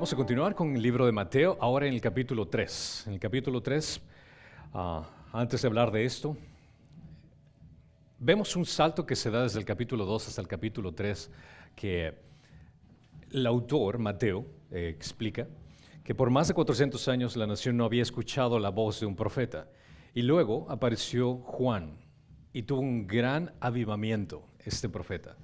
Vamos a continuar con el libro de Mateo, ahora en el capítulo 3. En el capítulo 3, antes de hablar de esto, vemos un salto que se da desde el capítulo 2 hasta el capítulo 3, que el autor, Mateo, explica que por más de 400 años la nación no había escuchado la voz de un profeta. Y luego apareció Juan y tuvo un gran avivamiento este profeta.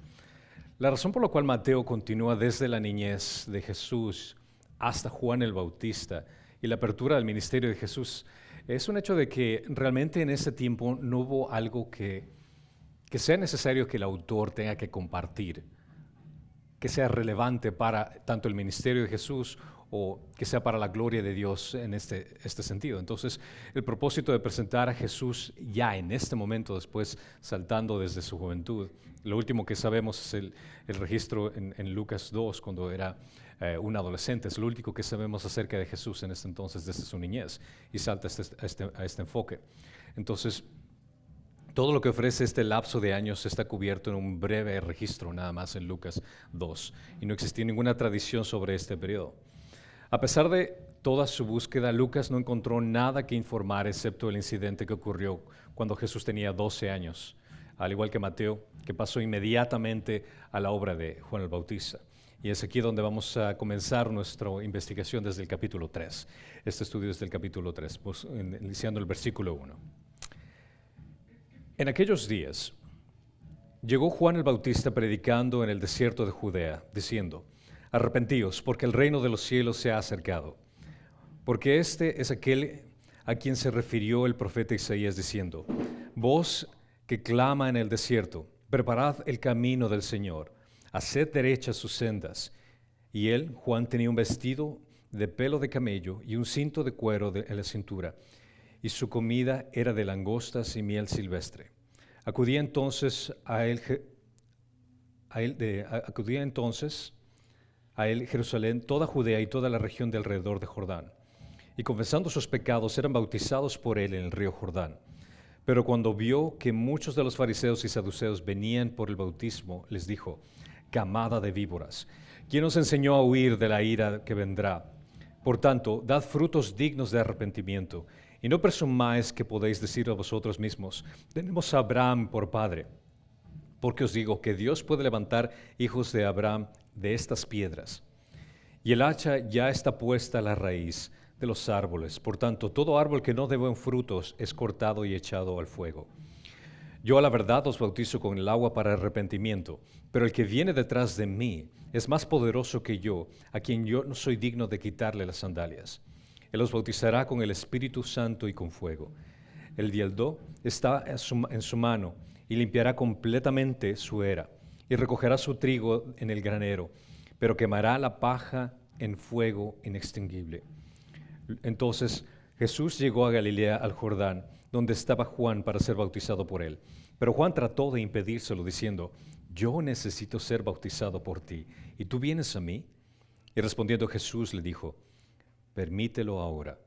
La razón por la cual Mateo continúa desde la niñez de Jesús hasta Juan el Bautista y la apertura del ministerio de Jesús es un hecho de que realmente en ese tiempo no hubo algo que sea necesario que el autor tenga que compartir, que sea relevante para tanto el ministerio de Jesús o que sea para la gloria de Dios en este sentido. Entonces, el propósito de presentar a Jesús ya en este momento, después saltando desde su juventud, lo último que sabemos es el registro en Lucas 2, cuando era un adolescente, es lo único que sabemos acerca de Jesús en este entonces, desde su niñez, y salta a este enfoque. Entonces, todo lo que ofrece este lapso de años está cubierto en un breve registro nada más en Lucas 2, y no existía ninguna tradición sobre este periodo. A pesar de toda su búsqueda, Lucas no encontró nada que informar excepto el incidente que ocurrió cuando Jesús tenía 12 años, al igual que Mateo, que pasó inmediatamente a la obra de Juan el Bautista. Y es aquí donde vamos a comenzar nuestra investigación desde el capítulo 3. Este estudio es del capítulo 3, iniciando el versículo 1. En aquellos días llegó Juan el Bautista predicando en el desierto de Judea, diciendo: arrepentíos, porque el reino de los cielos se ha acercado. Porque este es aquel a quien se refirió el profeta Isaías diciendo: voz que clama en el desierto, preparad el camino del Señor, haced derechas sus sendas. Y él, Juan, tenía un vestido de pelo de camello y un cinto de cuero en la cintura, y su comida era de langostas y miel silvestre. Acudía entonces a él Jerusalén, toda Judea y toda la región de alrededor de Jordán. Y confesando sus pecados, eran bautizados por él en el río Jordán. Pero cuando vio que muchos de los fariseos y saduceos venían por el bautismo, les dijo: camada de víboras, ¿quién os enseñó a huir de la ira que vendrá? Por tanto, dad frutos dignos de arrepentimiento, y no presumáis que podéis decir a vosotros mismos: tenemos a Abraham por padre. Porque os digo que Dios puede levantar hijos de Abraham de estas piedras. Y el hacha ya está puesta a la raíz de los árboles. Por tanto, todo árbol que no dé buen frutos es cortado y echado al fuego. Yo a la verdad os bautizo con el agua para arrepentimiento, pero el que viene detrás de mí es más poderoso que yo, a quien yo no soy digno de quitarle las sandalias. Él os bautizará con el Espíritu Santo y con fuego. El dieldo está en su mano y limpiará completamente su era, y recogerá su trigo en el granero, pero quemará la paja en fuego inextinguible. Entonces Jesús llegó a Galilea, al Jordán, donde estaba Juan, para ser bautizado por él. Pero Juan trató de impedírselo, diciendo: yo necesito ser bautizado por ti, ¿y tú vienes a mí? Y respondiendo Jesús le dijo: permítelo ahora,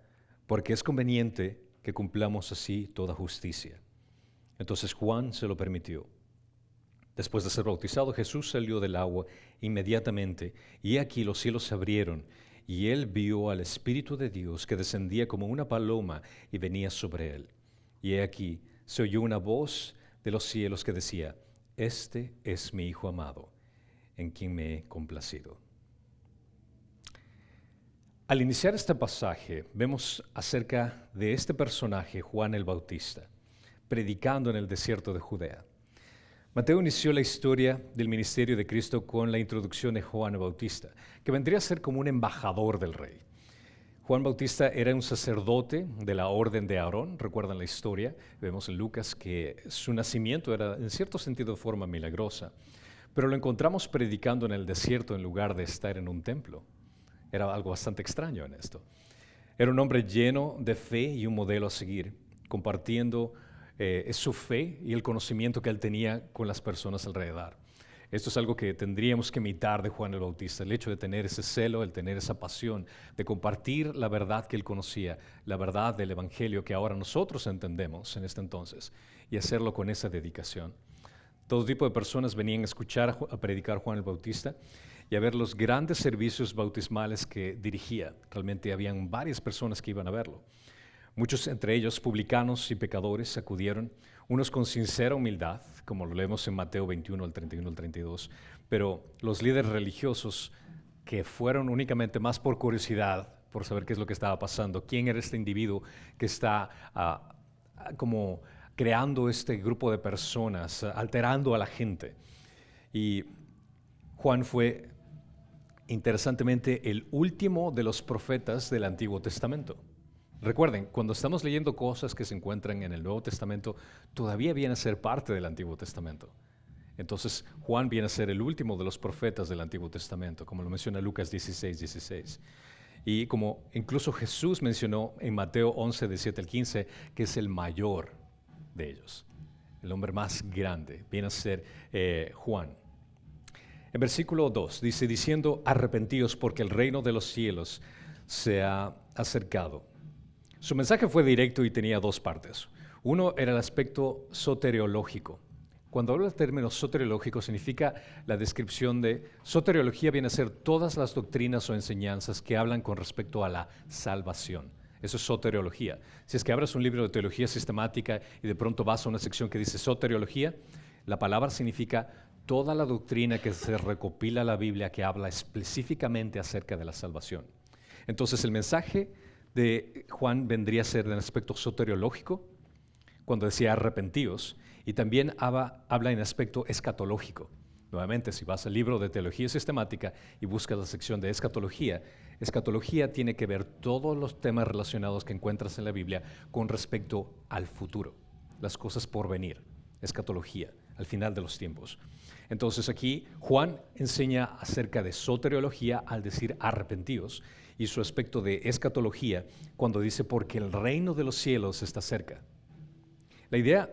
porque es conveniente que cumplamos así toda justicia. Entonces Juan se lo permitió. Después de ser bautizado, Jesús salió del agua inmediatamente, y aquí los cielos se abrieron, y él vio al Espíritu de Dios que descendía como una paloma y venía sobre él. Y he aquí se oyó una voz de los cielos que decía: este es mi Hijo amado, en quien me he complacido. Al iniciar este pasaje, vemos acerca de este personaje, Juan el Bautista, predicando en el desierto de Judea. Mateo inició la historia del ministerio de Cristo con la introducción de Juan el Bautista, que vendría a ser como un embajador del rey. Juan Bautista era un sacerdote de la orden de Aarón. Recuerdan la historia, vemos en Lucas que su nacimiento era en cierto sentido de forma milagrosa, pero lo encontramos predicando en el desierto en lugar de estar en un templo. Era algo bastante extraño en esto. Era un hombre lleno de fe y un modelo a seguir, compartiendo su fe y el conocimiento que él tenía con las personas alrededor. Esto es algo que tendríamos que imitar de Juan el Bautista, el hecho de tener ese celo, el tener esa pasión, de compartir la verdad que él conocía, la verdad del Evangelio que ahora nosotros entendemos en este entonces, y hacerlo con esa dedicación. Todo tipo de personas venían a escuchar a predicar Juan el Bautista y a ver los grandes servicios bautismales que dirigía. Realmente habían varias personas que iban a verlo. Muchos entre ellos, publicanos y pecadores, acudieron, unos con sincera humildad, como lo leemos en Mateo 21, al 31 al 32, pero los líderes religiosos que fueron únicamente más por curiosidad, por saber qué es lo que estaba pasando, quién era este individuo que está como creando este grupo de personas, alterando a la gente. Y Juan fue, interesantemente, el último de los profetas del Antiguo Testamento. Recuerden, cuando estamos leyendo cosas que se encuentran en el Nuevo Testamento, todavía viene a ser parte del Antiguo Testamento. Entonces, Juan viene a ser el último de los profetas del Antiguo Testamento, como lo menciona Lucas 16:16. Y como incluso Jesús mencionó en Mateo 11, de 7 al 15, que es el mayor de ellos, el hombre más grande, viene a ser Juan. En versículo 2 dice, diciendo, arrepentíos porque el reino de los cielos se ha acercado. Su mensaje fue directo y tenía dos partes. Uno era el aspecto soteriológico. Cuando hablo del término soteriológico significa la descripción de, soteriología viene a ser todas las doctrinas o enseñanzas que hablan con respecto a la salvación. Eso es soteriología. Si es que abres un libro de teología sistemática y de pronto vas a una sección que dice soteriología, la palabra significa toda la doctrina que se recopila en la Biblia que habla específicamente acerca de la salvación. Entonces el mensaje de Juan vendría a ser en el aspecto soteriológico, cuando decía arrepentíos, y también habla en aspecto escatológico. Nuevamente, si vas al libro de teología sistemática y buscas la sección de escatología, escatología tiene que ver todos los temas relacionados que encuentras en la Biblia con respecto al futuro, las cosas por venir, escatología, al final de los tiempos. Entonces aquí Juan enseña acerca de soteriología al decir arrepentíos y su aspecto de escatología cuando dice porque el reino de los cielos está cerca. La idea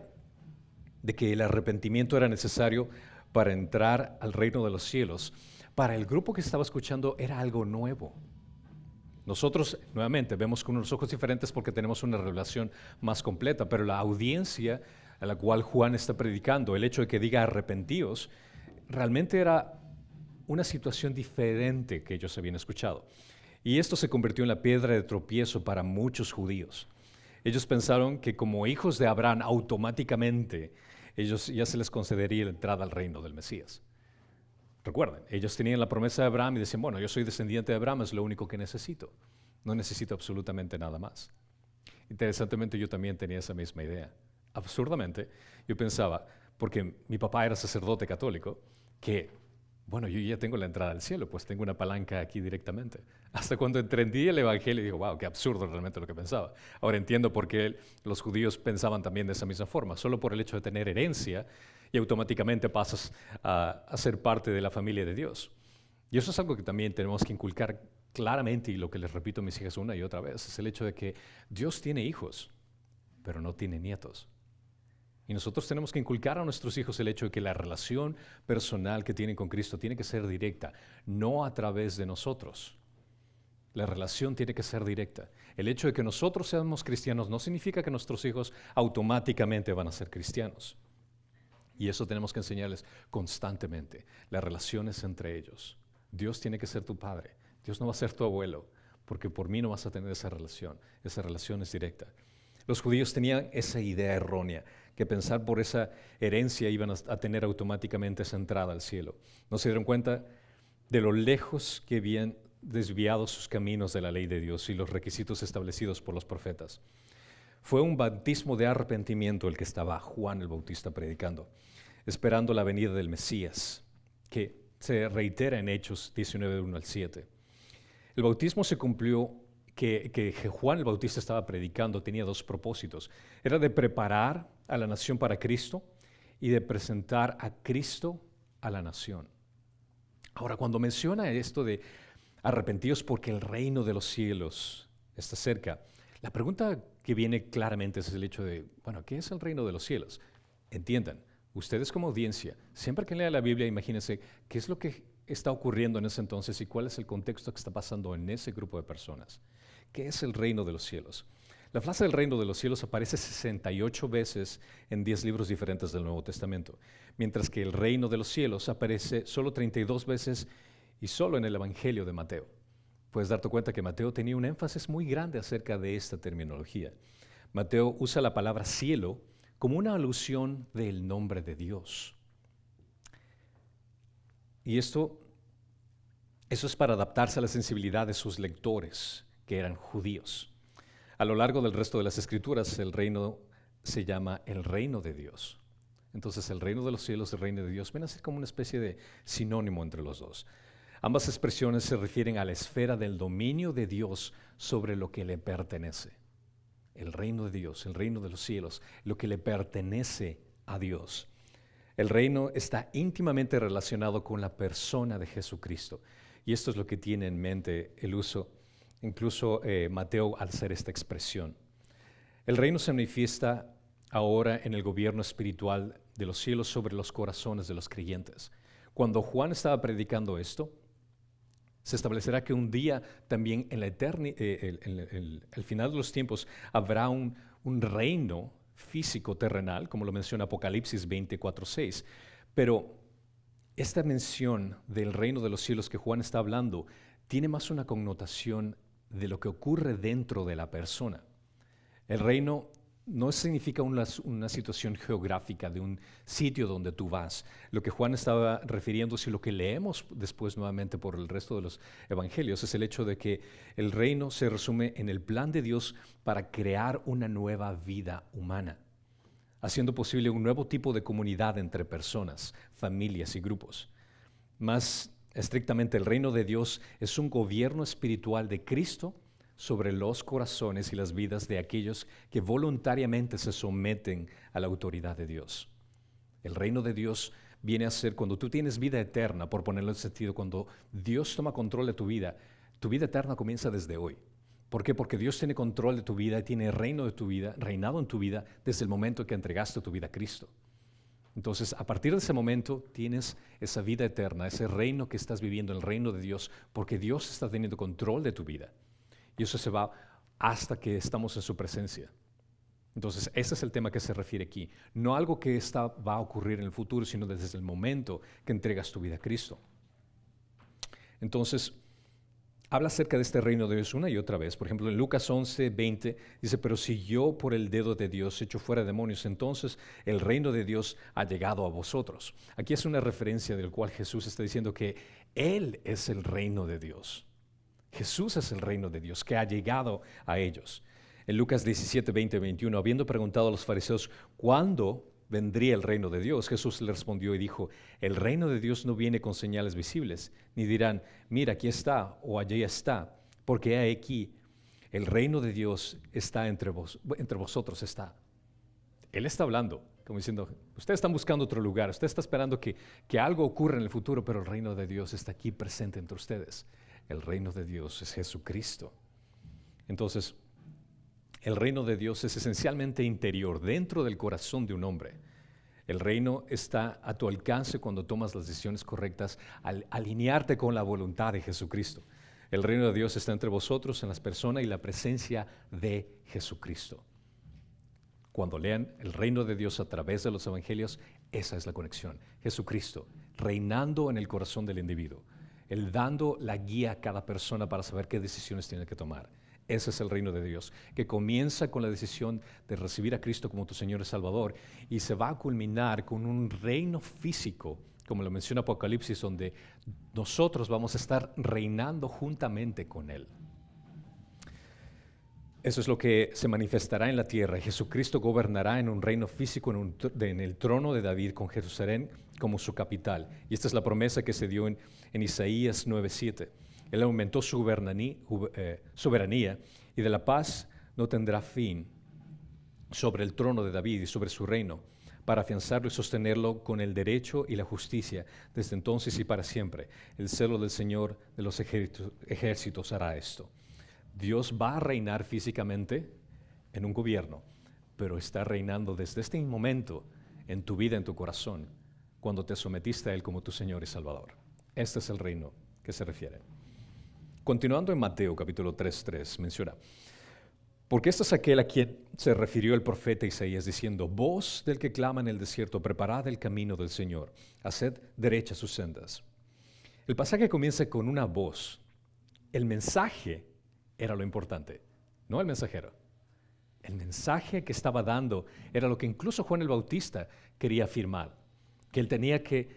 de que el arrepentimiento era necesario para entrar al reino de los cielos, para el grupo que estaba escuchando era algo nuevo. Nosotros, nuevamente, vemos con unos ojos diferentes porque tenemos una revelación más completa, pero la audiencia a la cual Juan está predicando, el hecho de que diga arrepentíos, realmente era una situación diferente que ellos habían escuchado. Y esto se convirtió en la piedra de tropiezo para muchos judíos. Ellos pensaron que como hijos de Abraham, automáticamente ellos ya se les concedería la entrada al reino del Mesías. Recuerden, ellos tenían la promesa de Abraham y decían, bueno, yo soy descendiente de Abraham, es lo único que necesito. No necesito absolutamente nada más. Interesantemente, yo también tenía esa misma idea. Absurdamente, yo pensaba, porque mi papá era sacerdote católico, que, bueno, yo ya tengo la entrada al cielo, pues tengo una palanca aquí directamente. Hasta cuando entendí el Evangelio, digo, wow, qué absurdo realmente lo que pensaba. Ahora entiendo por qué los judíos pensaban también de esa misma forma, solo por el hecho de tener herencia, y automáticamente pasas a ser parte de la familia de Dios. Y eso es algo que también tenemos que inculcar claramente, y lo que les repito a mis hijas una y otra vez, es el hecho de que Dios tiene hijos, pero no tiene nietos. Y nosotros tenemos que inculcar a nuestros hijos el hecho de que la relación personal que tienen con Cristo tiene que ser directa, no a través de nosotros. La relación tiene que ser directa. El hecho de que nosotros seamos cristianos no significa que nuestros hijos automáticamente van a ser cristianos. Y eso tenemos que enseñarles constantemente, las relaciones entre ellos. Dios tiene que ser tu padre, Dios no va a ser tu abuelo, porque por mí no vas a tener esa relación es directa. Los judíos tenían esa idea errónea, que pensar por esa herencia iban a tener automáticamente esa entrada al cielo. No se dieron cuenta de lo lejos que habían desviado sus caminos de la ley de Dios y los requisitos establecidos por los profetas. Fue un bautismo de arrepentimiento el que estaba Juan el Bautista predicando, esperando la venida del Mesías, que se reitera en Hechos 19, 1 al 7. El bautismo se cumplió que Juan el Bautista estaba predicando tenía dos propósitos. Era de preparar a la nación para Cristo y de presentar a Cristo a la nación. Ahora, cuando menciona esto de arrepentidos porque el reino de los cielos está cerca, la pregunta que viene claramente es el hecho de, bueno, ¿qué es el reino de los cielos? Entiendan, ustedes como audiencia, siempre que lean la Biblia, imagínense qué es lo que está ocurriendo en ese entonces y cuál es el contexto que está pasando en ese grupo de personas. ¿Qué es el reino de los cielos? La frase del reino de los cielos aparece 68 veces en 10 libros diferentes del Nuevo Testamento, mientras que el reino de los cielos aparece solo 32 veces y solo en el Evangelio de Mateo. Puedes darte cuenta que Mateo tenía un énfasis muy grande acerca de esta terminología. Mateo usa la palabra cielo como una alusión del nombre de Dios. Y eso es para adaptarse a la sensibilidad de sus lectores, que eran judíos. A lo largo del resto de las Escrituras, el reino se llama el reino de Dios. Entonces, el reino de los cielos y el reino de Dios viene a ser como una especie de sinónimo entre los dos. Ambas expresiones se refieren a la esfera del dominio de Dios sobre lo que le pertenece. El reino de Dios, el reino de los cielos, lo que le pertenece a Dios. El reino está íntimamente relacionado con la persona de Jesucristo. Y esto es lo que tiene en mente el uso, incluso Mateo al hacer esta expresión. El reino se manifiesta ahora en el gobierno espiritual de los cielos sobre los corazones de los creyentes. Cuando Juan estaba predicando esto, se establecerá que un día también en la el final de los tiempos habrá un reino físico terrenal, como lo menciona Apocalipsis 24:6. Pero esta mención del reino de los cielos que Juan está hablando tiene más una connotación de lo que ocurre dentro de la persona. El reino no significa una situación geográfica de un sitio donde tú vas. Lo que Juan estaba refiriéndose y lo que leemos después nuevamente por el resto de los evangelios es el hecho de que el reino se resume en el plan de Dios para crear una nueva vida humana, haciendo posible un nuevo tipo de comunidad entre personas, familias y grupos. Más estrictamente, el reino de Dios es un gobierno espiritual de Cristo sobre los corazones y las vidas de aquellos que voluntariamente se someten a la autoridad de Dios. El reino de Dios viene a ser cuando tú tienes vida eterna, por ponerlo en sentido, cuando Dios toma control de tu vida eterna comienza desde hoy. ¿Por qué? Porque Dios tiene control de tu vida y tiene reino de tu vida, reinado en tu vida desde el momento que entregaste tu vida a Cristo. Entonces, a partir de ese momento tienes esa vida eterna, ese reino que estás viviendo, el reino de Dios, porque Dios está teniendo control de tu vida. Y eso se va hasta que estamos en su presencia. Entonces, ese es el tema que se refiere aquí. No algo que va a ocurrir en el futuro, sino desde el momento que entregas tu vida a Cristo. Entonces, habla acerca de este reino de Dios una y otra vez. Por ejemplo, en Lucas 11:20 dice, pero si yo por el dedo de Dios echo fuera demonios, entonces el reino de Dios ha llegado a vosotros. Aquí es una referencia del cual Jesús está diciendo que Él es el reino de Dios. Jesús es el reino de Dios que ha llegado a ellos. En Lucas 17:20-21, habiendo preguntado a los fariseos cuándo vendría el reino de Dios, Jesús le respondió y dijo, el reino de Dios no viene con señales visibles, ni dirán, mira, aquí está o allí está, porque he aquí, el reino de Dios está entre vosotros está. Él está hablando, como diciendo, ustedes están buscando otro lugar, usted está esperando que algo ocurra en el futuro, pero el reino de Dios está aquí presente entre ustedes. El reino de Dios es Jesucristo. Entonces, el reino de Dios es esencialmente interior, dentro del corazón de un hombre. El reino está a tu alcance cuando tomas las decisiones correctas al alinearte con la voluntad de Jesucristo. El reino de Dios está entre vosotros, en las personas y la presencia de Jesucristo. Cuando lean el reino de Dios a través de los evangelios, esa es la conexión. Jesucristo reinando en el corazón del individuo. Él dando la guía a cada persona para saber qué decisiones tiene que tomar. Ese es el reino de Dios, que comienza con la decisión de recibir a Cristo como tu Señor y Salvador y se va a culminar con un reino físico, como lo menciona Apocalipsis, donde nosotros vamos a estar reinando juntamente con Él. Eso es lo que se manifestará en la tierra. Jesucristo gobernará en un reino físico en el trono de David con Jerusalén como su capital. Y esta es la promesa que se dio en Isaías 9:7. Él aumentó su soberanía y de la paz no tendrá fin sobre el trono de David y sobre su reino, para afianzarlo y sostenerlo con el derecho y la justicia desde entonces y para siempre. El celo del Señor de los ejércitos hará esto. Dios va a reinar físicamente en un gobierno, pero está reinando desde este momento en tu vida, en tu corazón, cuando te sometiste a Él como tu Señor y Salvador. Este es el reino que se refiere. Continuando en Mateo capítulo 3:3 menciona, Porque este es aquel a quien se refirió el profeta Isaías diciendo, voz del que clama en el desierto, preparad el camino del Señor, haced derechas sus sendas. El pasaje comienza con una voz. El mensaje era lo importante, no el mensajero. El mensaje que estaba dando era lo que incluso Juan el Bautista quería afirmar, que él tenía que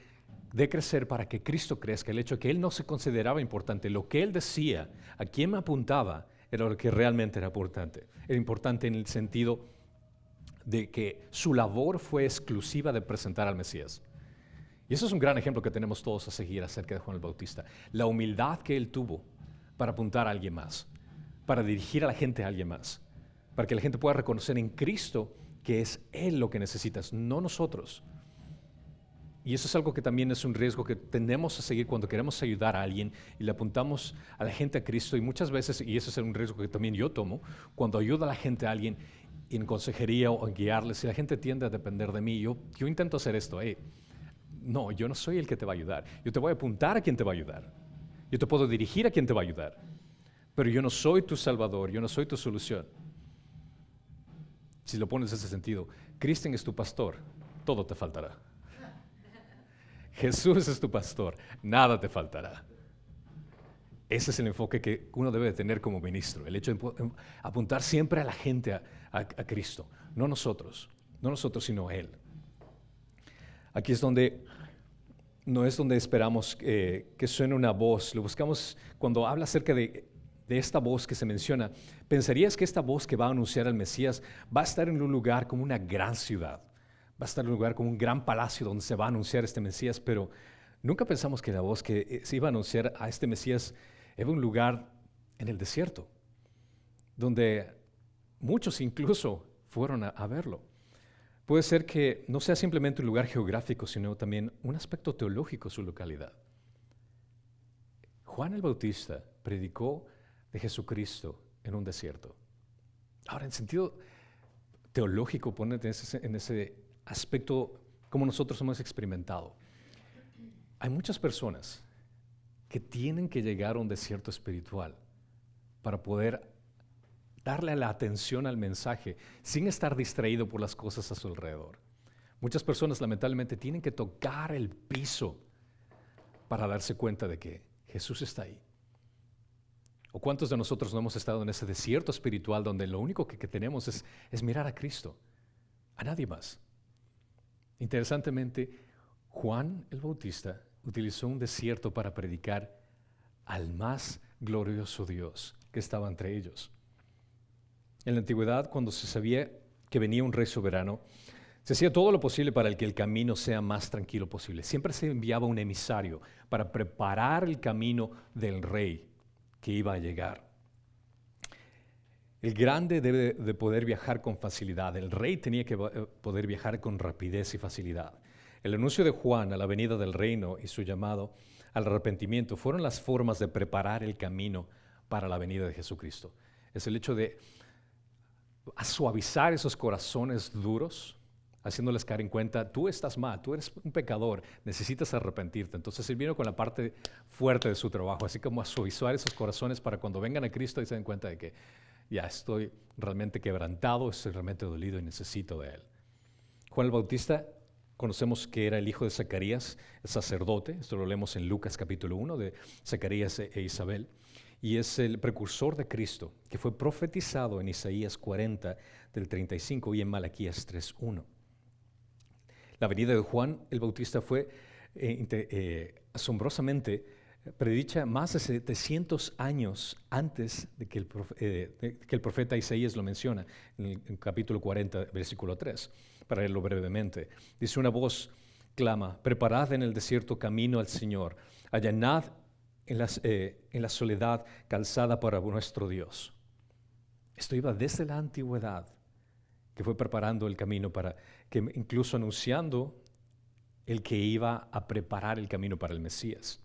decrecer para que Cristo crezca, el hecho de que él no se consideraba importante, lo que él decía, a quién me apuntaba, era lo que realmente era importante. Era importante en el sentido de que su labor fue exclusiva de presentar al Mesías. Y eso es un gran ejemplo que tenemos todos a seguir acerca de Juan el Bautista. La humildad que él tuvo para apuntar a alguien más, para dirigir a la gente a alguien más, para que la gente pueda reconocer en Cristo que es Él lo que necesitas, no nosotros. Y eso es algo que también es un riesgo que tenemos a seguir cuando queremos ayudar a alguien y le apuntamos a la gente a Cristo. Y muchas veces, y ese es un riesgo que también yo tomo, cuando ayudo a la gente a alguien en consejería o en guiarles, si la gente tiende a depender de mí, yo intento hacer esto. No, yo no soy el que te va a ayudar. Yo te voy a apuntar a quien te va a ayudar. Yo te puedo dirigir a quien te va a ayudar. Pero yo no soy tu salvador, yo no soy tu solución. Si lo pones en ese sentido, Cristo es tu pastor, todo te faltará. Jesús es tu pastor, nada te faltará. Ese es el enfoque que uno debe de tener como ministro, el hecho de apuntar siempre a la gente a Cristo, no nosotros, sino Él. Aquí es donde, no es donde esperamos que suene una voz, lo buscamos cuando habla acerca de esta voz que se menciona. Pensarías que esta voz que va a anunciar al Mesías va a estar en un lugar como una gran ciudad, va a estar en un lugar como un gran palacio donde se va a anunciar este Mesías, pero nunca pensamos que la voz que se iba a anunciar a este Mesías era un lugar en el desierto, donde muchos incluso fueron a verlo. Puede ser que no sea simplemente un lugar geográfico, sino también un aspecto teológico su localidad. Juan el Bautista predicó de Jesucristo en un desierto. Ahora, en sentido teológico, ponete en ese aspecto como nosotros hemos experimentado. Hay muchas personas que tienen que llegar a un desierto espiritual para poder darle la atención al mensaje sin estar distraído por las cosas a su alrededor. Muchas personas lamentablemente tienen que tocar el piso para darse cuenta de que Jesús está ahí. ¿O cuántos de nosotros no hemos estado en ese desierto espiritual donde lo único que tenemos es mirar a Cristo, a nadie más? Interesantemente, Juan el Bautista utilizó un desierto para predicar al más glorioso Dios que estaba entre ellos. En la antigüedad, cuando se sabía que venía un rey soberano, se hacía todo lo posible para que el camino sea más tranquilo posible. Siempre se enviaba un emisario para preparar el camino del rey que iba a llegar. El grande debe de poder viajar con facilidad. El rey tenía que poder viajar con rapidez y facilidad. El anuncio de Juan a la venida del reino y su llamado al arrepentimiento fueron las formas de preparar el camino para la venida de Jesucristo. Es el hecho de suavizar esos corazones duros, haciéndoles caer en cuenta, tú estás mal, tú eres un pecador, necesitas arrepentirte. Entonces él vino con la parte fuerte de su trabajo, así como a suavizar esos corazones para cuando vengan a Cristo y se den cuenta de que ya estoy realmente quebrantado, estoy realmente dolido y necesito de Él. Juan el Bautista, conocemos que era el hijo de Zacarías, el sacerdote, esto lo leemos en Lucas capítulo 1 de Zacarías e Isabel, y es el precursor de Cristo, que fue profetizado en Isaías 40 del 35 y en Malaquías 3:1. La venida de Juan el Bautista fue asombrosamente predicha más de 700 años antes de que el profeta Isaías lo menciona en el capítulo 40, versículo 3, para leerlo brevemente. Dice: una voz clama, preparad en el desierto camino al Señor, allanad en la soledad calzada para nuestro Dios. Esto iba desde la antigüedad, que fue preparando el camino para que, incluso anunciando el que iba a preparar el camino para el Mesías.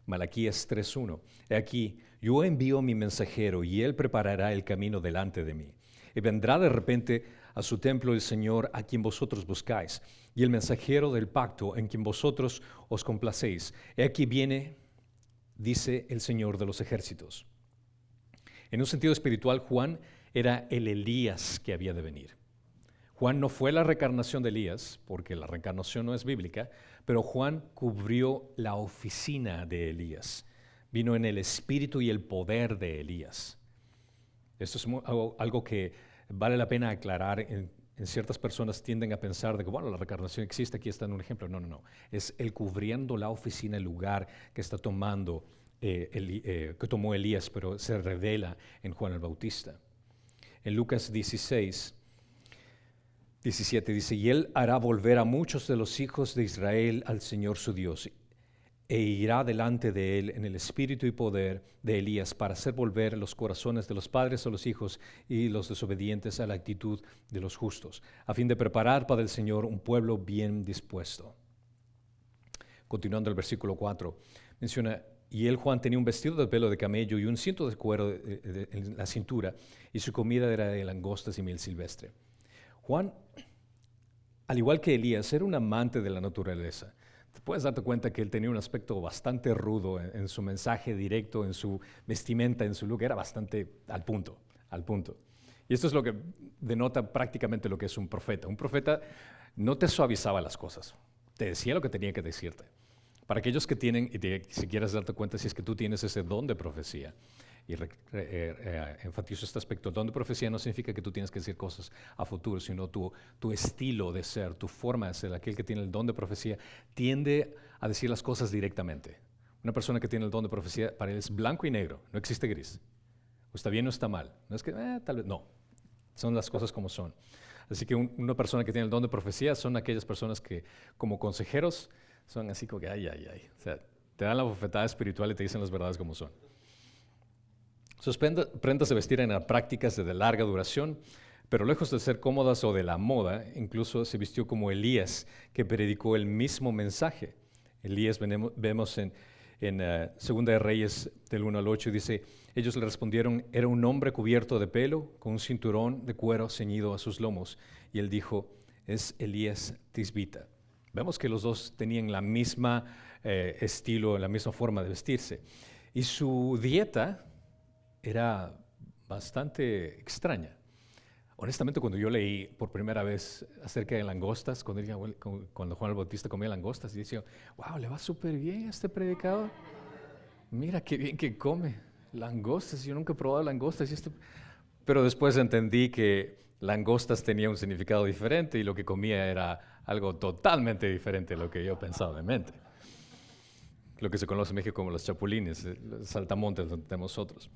Malaquías 3:1. He aquí, yo envío mi mensajero y él preparará el camino delante de mí. Y vendrá de repente a su templo el Señor a quien vosotros buscáis, y el mensajero del pacto en quien vosotros os complacéis. He aquí viene, dice el Señor de los ejércitos. En un sentido espiritual, Juan era el Elías que había de venir. Juan no fue la reencarnación de Elías, porque la reencarnación no es bíblica, pero Juan cubrió la oficina de Elías. Vino en el espíritu y el poder de Elías. Esto es algo que vale la pena aclarar. En ciertas personas tienden a pensar de que, bueno, la reencarnación existe, aquí está en un ejemplo. No. Es el cubriendo la oficina, el lugar que está tomando, que tomó Elías, pero se revela en Juan el Bautista. En Lucas 16, 17 dice, y él hará volver a muchos de los hijos de Israel al Señor su Dios, e irá delante de él en el espíritu y poder de Elías para hacer volver los corazones de los padres a los hijos y los desobedientes a la actitud de los justos, a fin de preparar para el Señor un pueblo bien dispuesto. Continuando el versículo 4, menciona, y él, Juan, tenía un vestido de pelo de camello y un cinto de cuero en la cintura, y su comida era de langostas y miel silvestre. Juan, al igual que Elías, era un amante de la naturaleza. Te puedes darte cuenta que él tenía un aspecto bastante rudo en su mensaje directo, en su vestimenta, en su look, era bastante al punto. Y esto es lo que denota prácticamente lo que es un profeta. Un profeta no te suavizaba las cosas, te decía lo que tenía que decirte. Para aquellos que tienen, y si quieres darte cuenta si es que tú tienes ese don de profecía, y enfatizo este aspecto, el don de profecía no significa que tú tienes que decir cosas a futuro, sino tu estilo de ser, tu forma de ser. Aquel que tiene el don de profecía tiende a decir las cosas directamente. Una persona que tiene el don de profecía, para él es blanco y negro, no existe gris. O está bien o está mal. No es que, tal vez, no. Son las cosas como son. Así que una persona que tiene el don de profecía son aquellas personas que, como consejeros, son así como que, ay. O sea, te dan la bofetada espiritual y te dicen las verdades como son. Sus prendas de vestir eran prácticas de larga duración, pero lejos de ser cómodas o de la moda, incluso se vistió como Elías, que predicó el mismo mensaje. Elías vemos en Segunda de Reyes del 1 al 8, dice, ellos le respondieron, era un hombre cubierto de pelo, con un cinturón de cuero ceñido a sus lomos. Y él dijo, es Elías Tisbita. Vemos que los dos tenían la misma estilo, la misma forma de vestirse. Y su dieta era bastante extraña. Honestamente, cuando yo leí por primera vez acerca de langostas, cuando Juan el Bautista comía langostas, y decía, wow, le va súper bien a este predicador. Mira qué bien que come langostas. Yo nunca he probado langostas. Pero después entendí que langostas tenía un significado diferente y lo que comía era algo totalmente diferente de lo que yo pensaba en mente. Lo que se conoce en México como los chapulines, los saltamontes donde tenemos nosotros.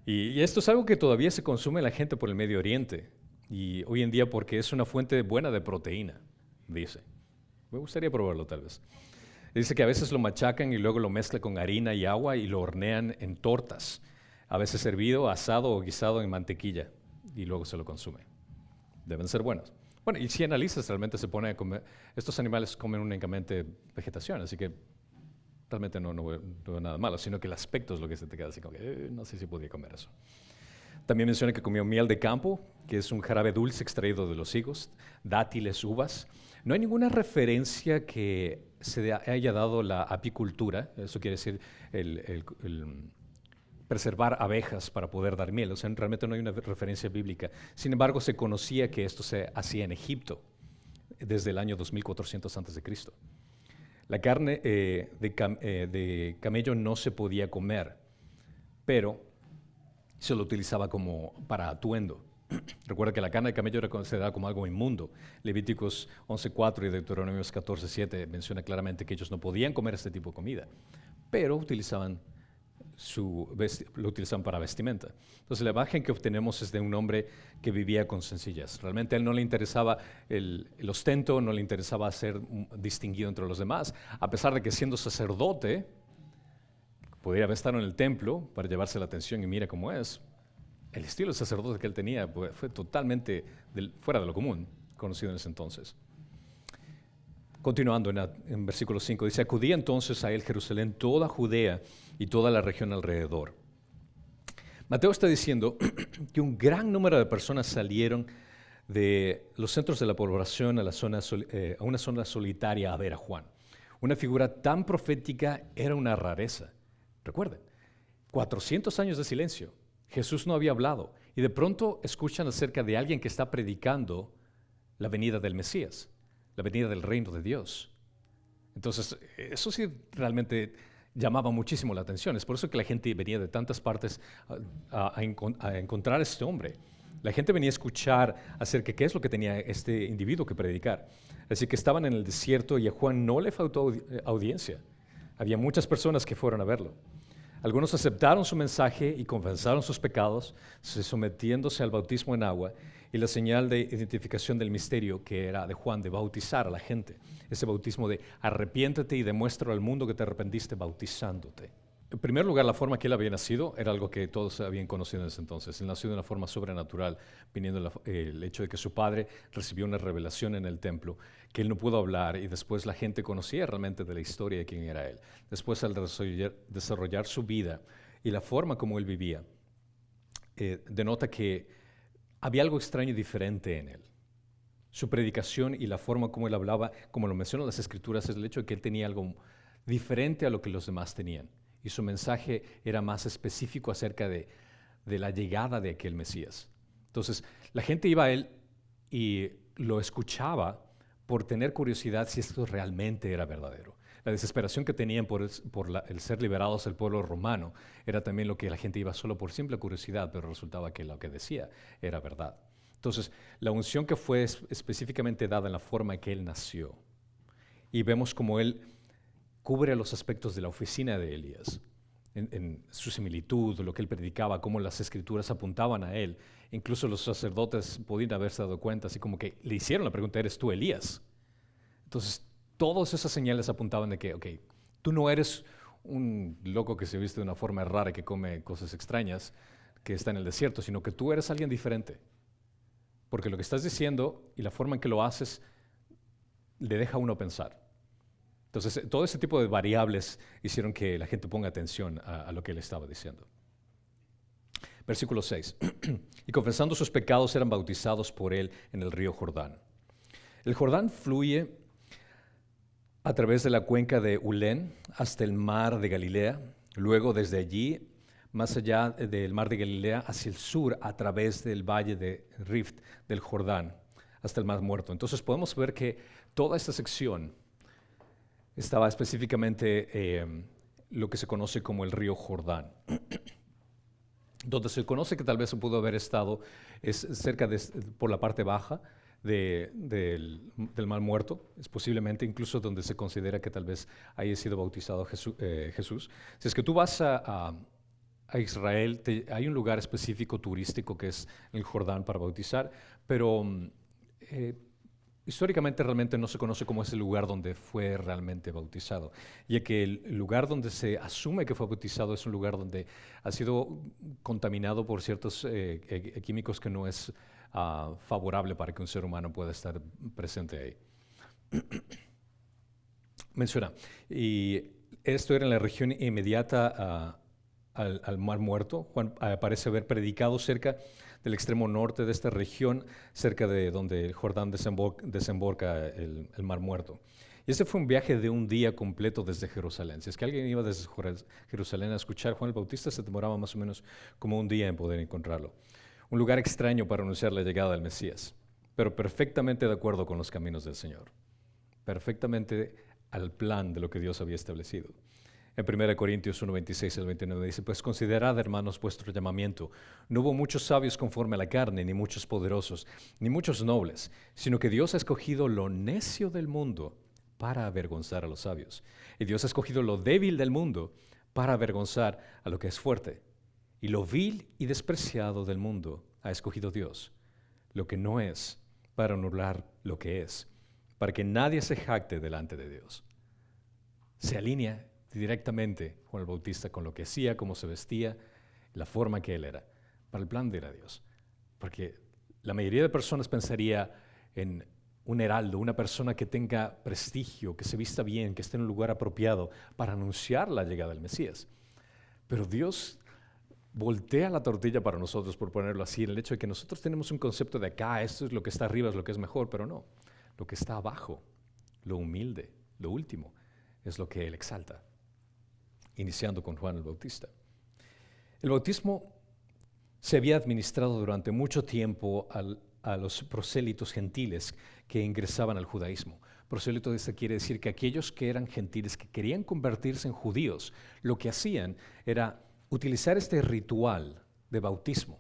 Y esto es algo que todavía se consume en la gente por el Medio Oriente. Y hoy en día porque es una fuente buena de proteína, dice. Me gustaría probarlo tal vez. Dice que a veces lo machacan y luego lo mezclan con harina y agua y lo hornean en tortas. A veces hervido, asado o guisado en mantequilla. Y luego se lo consume. Deben ser buenos. Bueno, y si analizas, realmente se pone a comer. Estos animales comen únicamente vegetación, así que realmente no veo nada malo, sino que el aspecto es lo que se te queda así como que no sé si podría comer eso. También menciona que comió miel de campo, que es un jarabe dulce extraído de los higos, dátiles, uvas. No hay ninguna referencia que se haya dado la apicultura, eso quiere decir el preservar abejas para poder dar miel. O sea, realmente no hay una referencia bíblica. Sin embargo, se conocía que esto se hacía en Egipto desde el año 2400 a.C. La carne de camello no se podía comer, pero se lo utilizaba como para atuendo. Recuerda que la carne de camello era considerada como algo inmundo. Levíticos 11:4 y Deuteronomio 14:7 menciona claramente que ellos no podían comer este tipo de comida, pero lo utilizaban para vestimenta. Entonces la imagen que obtenemos es de un hombre que vivía con sencillez. Realmente a él no le interesaba el ostento, no le interesaba ser distinguido entre los demás, a pesar de que siendo sacerdote, podría haber estado en el templo para llevarse la atención y mira cómo es. El estilo de sacerdote que él tenía fue totalmente fuera de lo común, conocido en ese entonces. Continuando en versículo 5, dice, acudía entonces a él Jerusalén, toda Judea y toda la región alrededor. Mateo está diciendo que un gran número de personas salieron de los centros de la población a una zona solitaria a ver a Juan. Una figura tan profética era una rareza. Recuerden, 400 años de silencio. Jesús no había hablado y de pronto escuchan acerca de alguien que está predicando la venida del Mesías, la venida del reino de Dios. Entonces, eso sí realmente llamaba muchísimo la atención. Es por eso que la gente venía de tantas partes a encontrar a este hombre. La gente venía a escuchar acerca de qué es lo que tenía este individuo que predicar. Así que estaban en el desierto y a Juan no le faltó audiencia. Había muchas personas que fueron a verlo. Algunos aceptaron su mensaje y confesaron sus pecados, sometiéndose al bautismo en agua y la señal de identificación del misterio que era de Juan, de bautizar a la gente. Ese bautismo de arrepiéntete y demuestra al mundo que te arrepentiste bautizándote. En primer lugar, la forma que él había nacido era algo que todos habían conocido en ese entonces. Él nació de una forma sobrenatural, viniendo el hecho de que su padre recibió una revelación en el templo, que él no pudo hablar y después la gente conocía realmente de la historia de quién era él. Después, al desarrollar su vida y la forma como él vivía, denota que había algo extraño y diferente en él. Su predicación y la forma como él hablaba, como lo mencionan las Escrituras, es el hecho de que él tenía algo diferente a lo que los demás tenían. Y su mensaje era más específico acerca de la llegada de aquel Mesías. Entonces, la gente iba a él y lo escuchaba por tener curiosidad si esto realmente era verdadero. La desesperación que tenían por el ser liberados del pueblo romano era también lo que la gente iba solo por simple curiosidad, pero resultaba que lo que decía era verdad. Entonces, la unción que fue específicamente dada en la forma en que él nació, y vemos como él cubre los aspectos de la oficina de Elías, en su similitud, lo que él predicaba, cómo las escrituras apuntaban a él. Incluso los sacerdotes podían haberse dado cuenta, así como que le hicieron la pregunta, ¿eres tú Elías? Entonces, todas esas señales apuntaban de que, ok, tú no eres un loco que se viste de una forma rara, que come cosas extrañas, que está en el desierto, sino que tú eres alguien diferente. Porque lo que estás diciendo y la forma en que lo haces le deja a uno pensar. Entonces, todo ese tipo de variables hicieron que la gente ponga atención a lo que él estaba diciendo. Versículo 6. Y confesando sus pecados eran bautizados por él en el río Jordán. El Jordán fluye a través de la cuenca de Ulén hasta el mar de Galilea, luego desde allí, más allá del mar de Galilea, hacia el sur, a través del valle de Rift del Jordán, hasta el mar Muerto. Entonces podemos ver que toda esta sección estaba específicamente lo que se conoce como el río Jordán. Donde se conoce que tal vez se pudo haber estado es cerca por la parte baja del Mar Muerto, es posiblemente incluso donde se considera que tal vez haya sido bautizado Jesús. Si es que tú vas a Israel, hay un lugar específico turístico que es el Jordán para bautizar, pero históricamente realmente no se conoce como ese lugar donde fue realmente bautizado, ya que el lugar donde se asume que fue bautizado es un lugar donde ha sido contaminado por ciertos químicos que no es favorable para que un ser humano pueda estar presente ahí. Menciona, y esto era en la región inmediata al Mar Muerto. Juan parece haber predicado cerca del extremo norte de esta región, cerca de donde el Jordán desemboca el Mar Muerto. Y ese fue un viaje de un día completo desde Jerusalén. Si es que alguien iba desde Jerusalén a escuchar a Juan el Bautista, se demoraba más o menos como un día en poder encontrarlo. Un lugar extraño para anunciar la llegada del Mesías, pero perfectamente de acuerdo con los caminos del Señor, perfectamente al plan de lo que Dios había establecido. En 1 Corintios 1, 26 al 29 dice, pues considerad, hermanos, vuestro llamamiento. No hubo muchos sabios conforme a la carne, ni muchos poderosos, ni muchos nobles, sino que Dios ha escogido lo necio del mundo para avergonzar a los sabios. Y Dios ha escogido lo débil del mundo para avergonzar a lo que es fuerte. Y lo vil y despreciado del mundo ha escogido Dios, lo que no es, para anular lo que es, para que nadie se jacte delante de Dios. Se alinea directamente Juan el Bautista con lo que hacía, cómo se vestía, la forma que él era, para el plan de ir a Dios. Porque la mayoría de personas pensaría en un heraldo, una persona que tenga prestigio, que se vista bien, que esté en un lugar apropiado para anunciar la llegada del Mesías. Pero Dios voltea la tortilla para nosotros, por ponerlo así, en el hecho de que nosotros tenemos un concepto de acá, esto es lo que está arriba, es lo que es mejor, pero no. Lo que está abajo, lo humilde, lo último, es lo que Él exalta. Iniciando con Juan el Bautista. El bautismo se había administrado durante mucho tiempo a los prosélitos gentiles que ingresaban al judaísmo. Prosélito quiere decir que aquellos que eran gentiles, que querían convertirse en judíos, lo que hacían era utilizar este ritual de bautismo.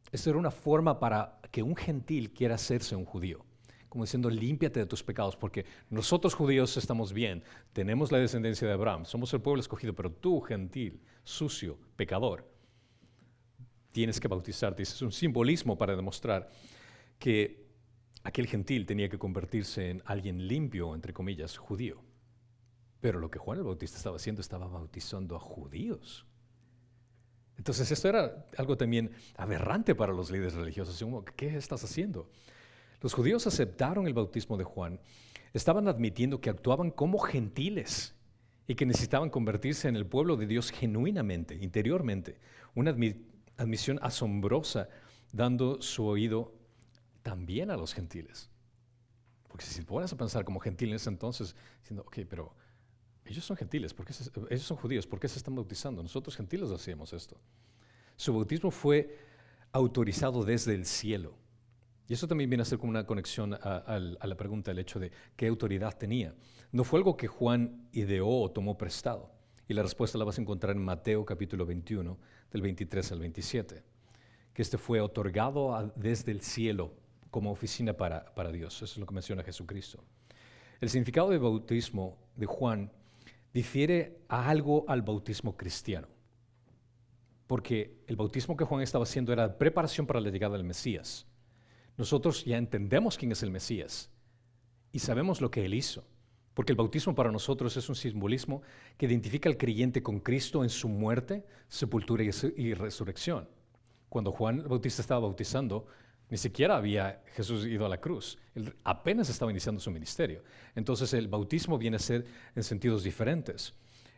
Esto era una forma para que un gentil quiera hacerse un judío, como diciendo, límpiate de tus pecados, porque nosotros judíos estamos bien, tenemos la descendencia de Abraham, somos el pueblo escogido, pero tú, gentil, sucio, pecador, tienes que bautizarte. Es un simbolismo para demostrar que aquel gentil tenía que convertirse en alguien limpio, entre comillas, judío. Pero lo que Juan el Bautista estaba haciendo, estaba bautizando a judíos. Entonces esto era algo también aberrante para los líderes religiosos. ¿Qué estás haciendo? Los judíos aceptaron el bautismo de Juan, estaban admitiendo que actuaban como gentiles y que necesitaban convertirse en el pueblo de Dios genuinamente, interiormente. Una admisión asombrosa, dando su oído también a los gentiles. Porque si te pones a pensar como gentiles entonces, diciendo, ok, pero ellos son gentiles, ellos son judíos, ¿por qué se están bautizando? Nosotros gentiles hacíamos esto. Su bautismo fue autorizado desde el cielo. Y eso también viene a ser como una conexión a la pregunta, el hecho de qué autoridad tenía. No fue algo que Juan ideó o tomó prestado. Y la respuesta la vas a encontrar en Mateo capítulo 21, del 23 al 27. Que este fue otorgado desde el cielo como oficina para Dios. Eso es lo que menciona Jesucristo. El significado del bautismo de Juan difiere a algo al bautismo cristiano. Porque el bautismo que Juan estaba haciendo era preparación para la llegada del Mesías. Nosotros ya entendemos quién es el Mesías y sabemos lo que Él hizo. Porque el bautismo para nosotros es un simbolismo que identifica al creyente con Cristo en su muerte, sepultura y resurrección. Cuando Juan el Bautista estaba bautizando, ni siquiera había Jesús ido a la cruz. Él apenas estaba iniciando su ministerio. Entonces el bautismo viene a ser en sentidos diferentes.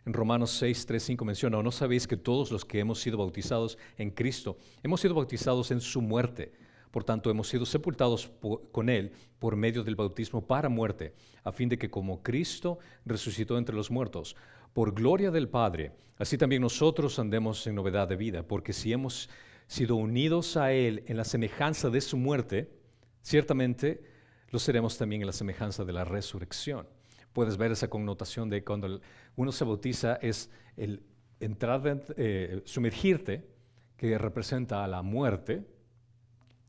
En Romanos 6, 3, 5 menciona, ¿o no sabéis que todos los que hemos sido bautizados en Cristo, hemos sido bautizados en su muerte? Por tanto, hemos sido sepultados con Él por medio del bautismo para muerte, a fin de que como Cristo resucitó entre los muertos, por gloria del Padre, así también nosotros andemos en novedad de vida, porque si hemos sido unidos a Él en la semejanza de su muerte, ciertamente lo seremos también en la semejanza de la resurrección. Puedes ver esa connotación de cuando uno se bautiza es el entrar, sumergirte, que representa a la muerte,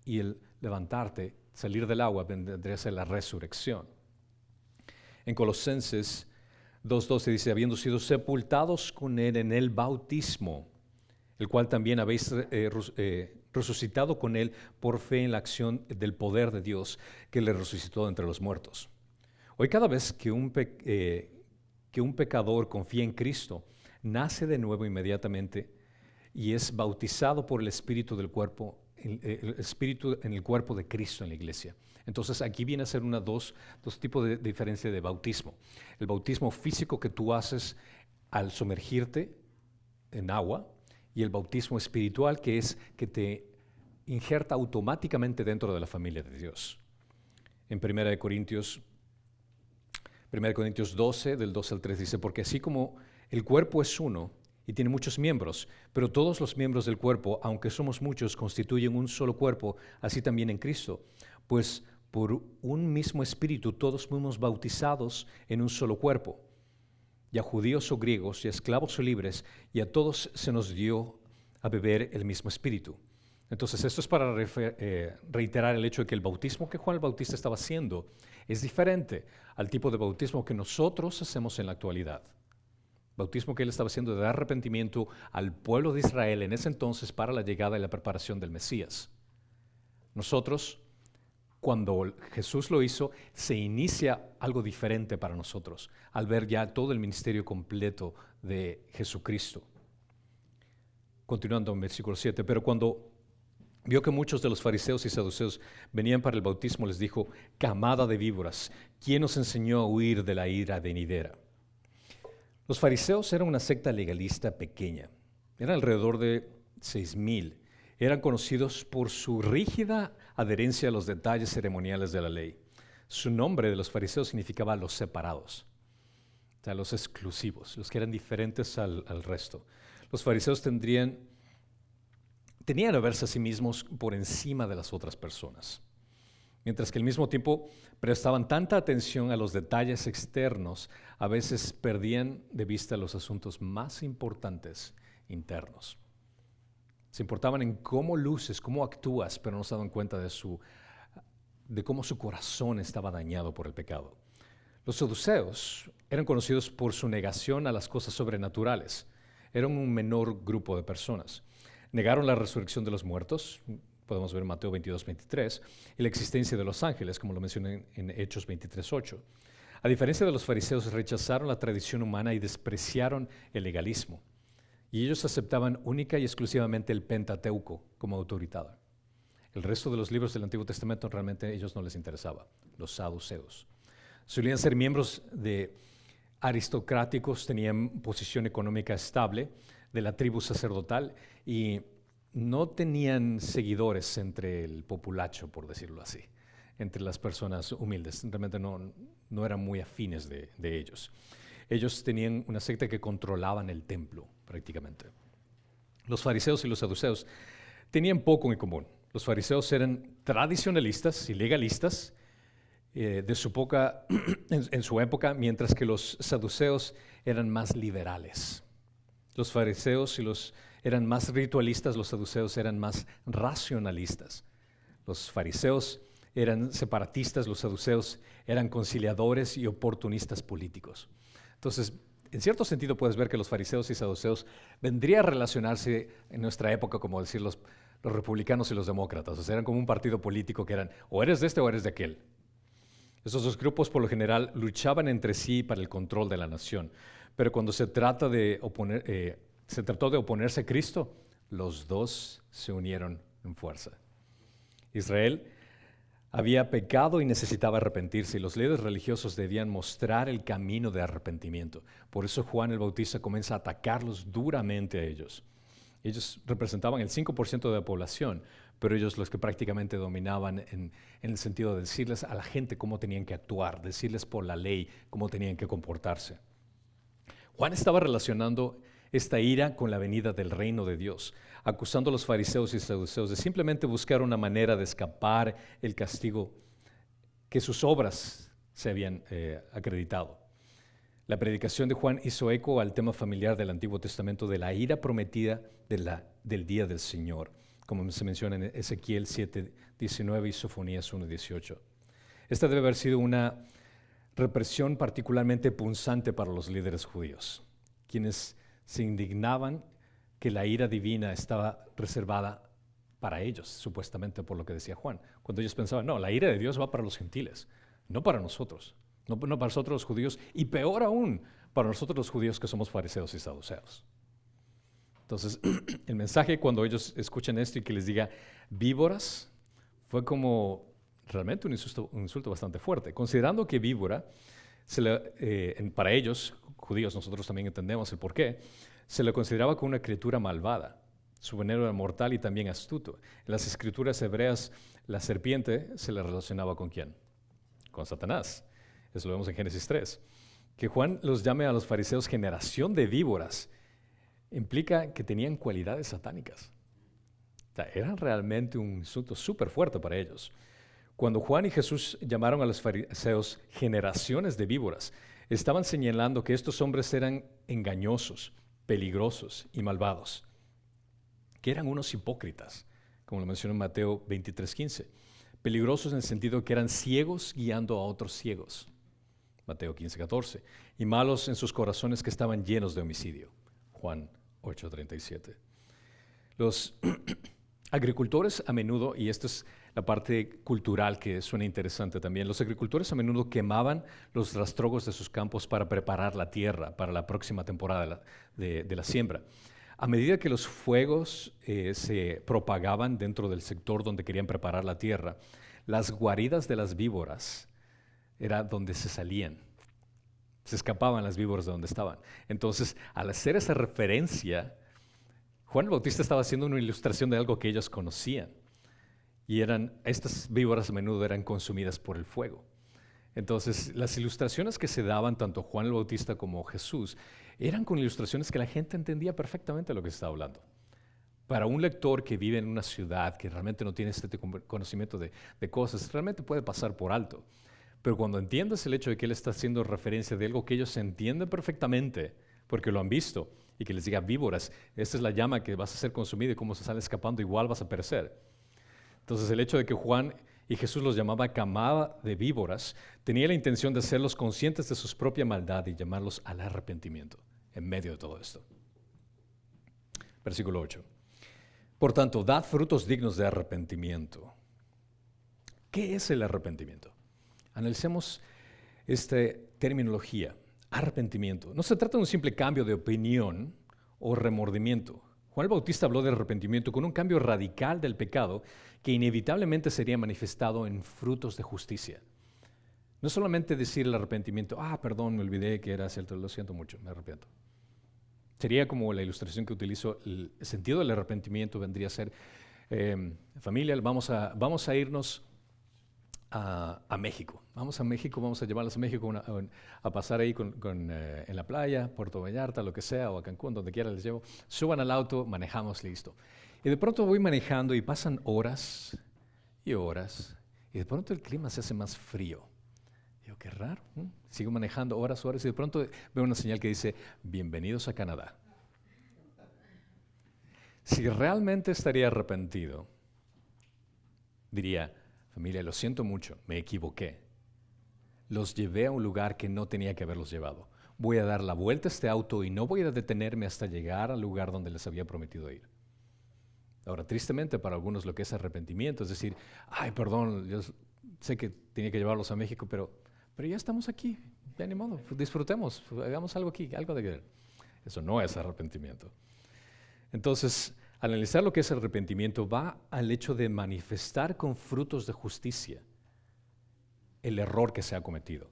y el levantarte, salir del agua, vendría a ser la resurrección. En Colosenses 2:12 dice, habiendo sido sepultados con Él en el bautismo, el cual también habéis resucitado con Él por fe en la acción del poder de Dios que le resucitó entre los muertos. Hoy cada vez que un pecador confía en Cristo, nace de nuevo inmediatamente y es bautizado por el Espíritu del cuerpo, el Espíritu en el cuerpo de Cristo en la iglesia. Entonces aquí viene a ser dos tipos de diferencia de bautismo. El bautismo físico que tú haces al sumergirte en agua y el bautismo espiritual que es que te injerta automáticamente dentro de la familia de Dios. En 1 Corintios 12, del 2 al 3 dice, porque así como el cuerpo es uno y tiene muchos miembros, pero todos los miembros del cuerpo, aunque somos muchos, constituyen un solo cuerpo, así también en Cristo. Pues por un mismo espíritu todos fuimos bautizados en un solo cuerpo, y a judíos o griegos, y a esclavos o libres, y a todos se nos dio a beber el mismo espíritu. Entonces esto es para reiterar el hecho de que el bautismo que Juan el Bautista estaba haciendo es diferente al tipo de bautismo que nosotros hacemos en la actualidad. Bautismo que él estaba haciendo de dar arrepentimiento al pueblo de Israel en ese entonces para la llegada y la preparación del Mesías. Nosotros, cuando Jesús lo hizo, se inicia algo diferente para nosotros, al ver ya todo el ministerio completo de Jesucristo. Continuando en versículo 7, pero cuando vio que muchos de los fariseos y saduceos venían para el bautismo, les dijo, camada de víboras, ¿quién os enseñó a huir de la ira venidera? Los fariseos eran una secta legalista pequeña, eran alrededor de 6,000. Eran conocidos por su rígida adherencia a los detalles ceremoniales de la ley. Su nombre de los fariseos significaba los separados, o sea, los exclusivos, los que eran diferentes al resto. Los fariseos tendrían tenían a verse a sí mismos por encima de las otras personas, mientras que al mismo tiempo prestaban tanta atención a los detalles externos, a veces perdían de vista los asuntos más importantes internos. Se importaban en cómo luces, cómo actúas, pero no se daban cuenta de cómo su corazón estaba dañado por el pecado. Los saduceos eran conocidos por su negación a las cosas sobrenaturales. Eran un menor grupo de personas. Negaron la resurrección de los muertos, podemos ver en Mateo 22:23, y la existencia de los ángeles, como lo mencioné en Hechos 23:8. A diferencia de los fariseos, rechazaron la tradición humana y despreciaron el legalismo. Y ellos aceptaban única y exclusivamente el Pentateuco como autoridad. El resto de los libros del Antiguo Testamento realmente a ellos no les interesaba, los saduceos. Solían ser miembros de aristocráticos, tenían posición económica estable, de la tribu sacerdotal, y no tenían seguidores entre el populacho, por decirlo así, entre las personas humildes. Realmente no eran muy afines de ellos. Ellos tenían una secta que controlaban el templo, prácticamente. Los fariseos y los saduceos tenían poco en común. Los fariseos eran tradicionalistas y legalistas en su época, mientras que los saduceos eran más liberales. Los fariseos eran más ritualistas, los saduceos eran más racionalistas. Los fariseos eran separatistas, los saduceos eran conciliadores y oportunistas políticos. Entonces, en cierto sentido puedes ver que los fariseos y saduceos vendrían a relacionarse en nuestra época, como decir los republicanos y los demócratas. O sea, eran como un partido político que eran o eres de este o eres de aquel. Esos dos grupos por lo general luchaban entre sí para el control de la nación, pero cuando se trató de oponerse a Cristo, los dos se unieron en fuerza. Israel había pecado y necesitaba arrepentirse, y los líderes religiosos debían mostrar el camino de arrepentimiento. Por eso Juan el Bautista comienza a atacarlos duramente a ellos. Ellos representaban el 5% de la población, pero ellos los que prácticamente dominaban en el sentido de decirles a la gente cómo tenían que actuar, decirles por la ley cómo tenían que comportarse. Juan estaba relacionando esta ira con la venida del reino de Dios, acusando a los fariseos y saduceos de simplemente buscar una manera de escapar el castigo que sus obras se habían acreditado. La predicación de Juan hizo eco al tema familiar del Antiguo Testamento de la ira prometida del día del Señor, como se menciona en Ezequiel 7:19 y Sofonías 1:18. Esta debe haber sido una represión particularmente punzante para los líderes judíos, quienes se indignaban que la ira divina estaba reservada para ellos, supuestamente por lo que decía Juan, cuando ellos pensaban, no, la ira de Dios va para los gentiles, no para nosotros. No para nosotros los judíos, y peor aún, para nosotros los judíos que somos fariseos y saduceos. Entonces, el mensaje cuando ellos escuchan esto y que les diga víboras, fue como realmente un insulto bastante fuerte, considerando que víbora, para ellos, judíos, nosotros también entendemos el porqué, se le consideraba como una criatura malvada. Su veneno era mortal y también astuto. En las escrituras hebreas, la serpiente se le relacionaba ¿con quién? Con Satanás. Eso lo vemos en Génesis 3. Que Juan los llame a los fariseos generación de víboras implica que tenían cualidades satánicas. O sea, eran realmente un insulto súper fuerte para ellos. Cuando Juan y Jesús llamaron a los fariseos generaciones de víboras, estaban señalando que estos hombres eran engañosos, peligrosos y malvados, que eran unos hipócritas, como lo menciona en Mateo 23:15. Peligrosos en el sentido que eran ciegos guiando a otros ciegos. Mateo 15:14, y malos en sus corazones que estaban llenos de homicidio. Juan 8:37. Los agricultores a menudo, y esto es la parte cultural que suena interesante también, los agricultores a menudo quemaban los rastrojos de sus campos para preparar la tierra para la próxima temporada de la siembra. A medida que los fuegos se propagaban dentro del sector donde querían preparar la tierra, las guaridas de las víboras era donde se salían. Se escapaban las víboras de donde estaban. Entonces, al hacer esa referencia, Juan el Bautista estaba haciendo una ilustración de algo que ellos conocían. Y estas víboras a menudo eran consumidas por el fuego. Entonces, las ilustraciones que se daban tanto Juan el Bautista como Jesús eran con ilustraciones que la gente entendía perfectamente lo que se estaba hablando. Para un lector que vive en una ciudad que realmente no tiene este conocimiento de cosas, realmente puede pasar por alto. Pero cuando entiendes el hecho de que él está haciendo referencia de algo que ellos entienden perfectamente, porque lo han visto, y que les diga víboras, esta es la llama que vas a ser consumida y como se sale escapando, igual vas a perecer. Entonces el hecho de que Juan y Jesús los llamaba camada de víboras, tenía la intención de hacerlos conscientes de su propia maldad y llamarlos al arrepentimiento en medio de todo esto. Versículo 8. Por tanto, dad frutos dignos de arrepentimiento. ¿Qué es el arrepentimiento? Analicemos esta terminología, arrepentimiento. No se trata de un simple cambio de opinión o remordimiento. Juan el Bautista habló de arrepentimiento con un cambio radical del pecado que inevitablemente sería manifestado en frutos de justicia. No solamente decir el arrepentimiento, perdón, me olvidé que era cierto, lo siento mucho, me arrepiento. Sería como la ilustración que utilizo, el sentido del arrepentimiento vendría a ser, familia, vamos a irnos a México. Vamos a México, vamos a llevarlos a México a pasar ahí en la playa, Puerto Vallarta, lo que sea, o a Cancún, donde quiera les llevo. Suban al auto, manejamos, listo. Y de pronto voy manejando y pasan horas y horas, y de pronto el clima se hace más frío. Digo, qué raro. Sigo manejando horas, y de pronto veo una señal que dice, bienvenidos a Canadá. Si realmente estaría arrepentido, diría, familia, lo siento mucho, me equivoqué. Los llevé a un lugar que no tenía que haberlos llevado. Voy a dar la vuelta a este auto y no voy a detenerme hasta llegar al lugar donde les había prometido ir. Ahora, tristemente para algunos lo que es arrepentimiento, es decir, perdón, yo sé que tenía que llevarlos a México, pero ya estamos aquí, ya ni modo, disfrutemos, hagamos algo aquí, algo de que eso no es arrepentimiento. Entonces, al analizar lo que es arrepentimiento, va al hecho de manifestar con frutos de justicia el error que se ha cometido.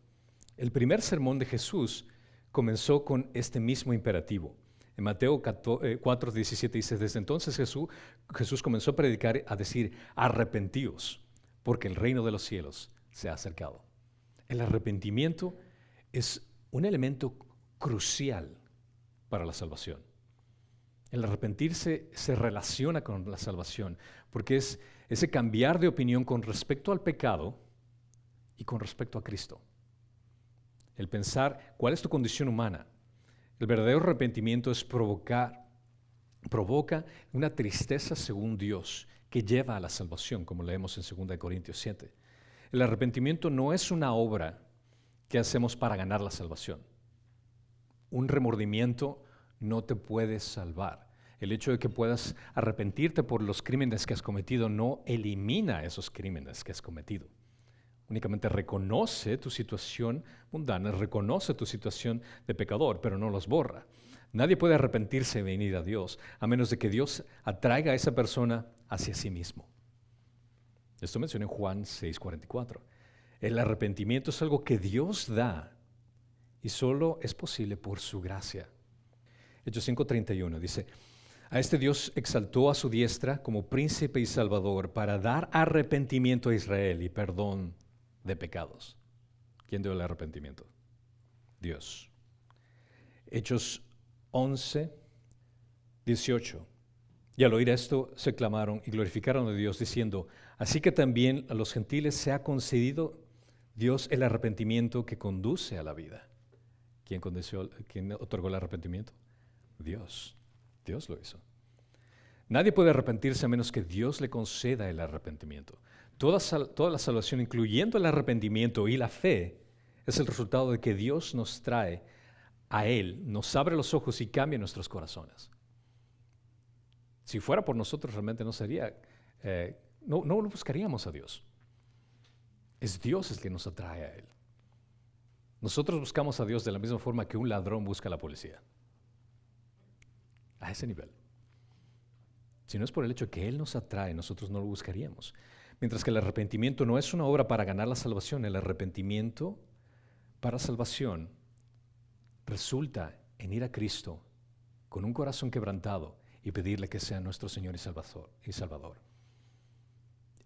El primer sermón de Jesús comenzó con este mismo imperativo. En Mateo 4:17 dice, desde entonces Jesús comenzó a predicar, a decir, arrepentíos, porque el reino de los cielos se ha acercado. El arrepentimiento es un elemento crucial para la salvación. El arrepentirse se relaciona con la salvación, porque es ese cambiar de opinión con respecto al pecado y con respecto a Cristo. El pensar cuál es tu condición humana. El verdadero arrepentimiento provoca una tristeza según Dios que lleva a la salvación, como leemos en 2 Corintios 7. El arrepentimiento no es una obra que hacemos para ganar la salvación. Un remordimiento no te puede salvar. El hecho de que puedas arrepentirte por los crímenes que has cometido no elimina esos crímenes que has cometido. Únicamente reconoce tu situación mundana, reconoce tu situación de pecador, pero no los borra. Nadie puede arrepentirse y venir a Dios, a menos de que Dios atraiga a esa persona hacia sí mismo. Esto menciona en Juan 6:44. El arrepentimiento es algo que Dios da y solo es posible por su gracia. Hechos 5:31 dice, a este Dios exaltó a su diestra como príncipe y salvador para dar arrepentimiento a Israel y perdón de pecados. ¿Quién dio el arrepentimiento? Dios. Hechos 11:18. Y al oír esto se clamaron y glorificaron a Dios diciendo, así que también a los gentiles se ha concedido Dios el arrepentimiento que conduce a la vida. ¿Quién otorgó el arrepentimiento? Dios. Dios lo hizo. Nadie puede arrepentirse a menos que Dios le conceda el arrepentimiento. Toda la salvación, incluyendo el arrepentimiento y la fe, es el resultado de que Dios nos trae a Él, nos abre los ojos y cambia nuestros corazones. Si fuera por nosotros realmente no sería, no lo buscaríamos a Dios. Es Dios el que nos atrae a Él. Nosotros buscamos a Dios de la misma forma que un ladrón busca a la policía. A ese nivel. Si no es por el hecho de que Él nos atrae, nosotros no lo buscaríamos. Mientras que el arrepentimiento no es una obra para ganar la salvación, el arrepentimiento para salvación resulta en ir a Cristo con un corazón quebrantado y pedirle que sea nuestro Señor y Salvador.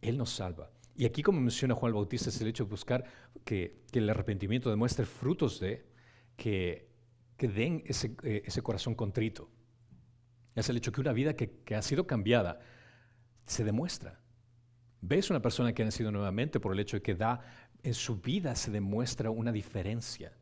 Él nos salva. Y aquí, como menciona Juan el Bautista, es el hecho de buscar que el arrepentimiento demuestre frutos que den ese corazón contrito. Es el hecho que una vida que ha sido cambiada se demuestra. Ves una persona que ha nacido nuevamente por el hecho de que en su vida se demuestra una diferencia.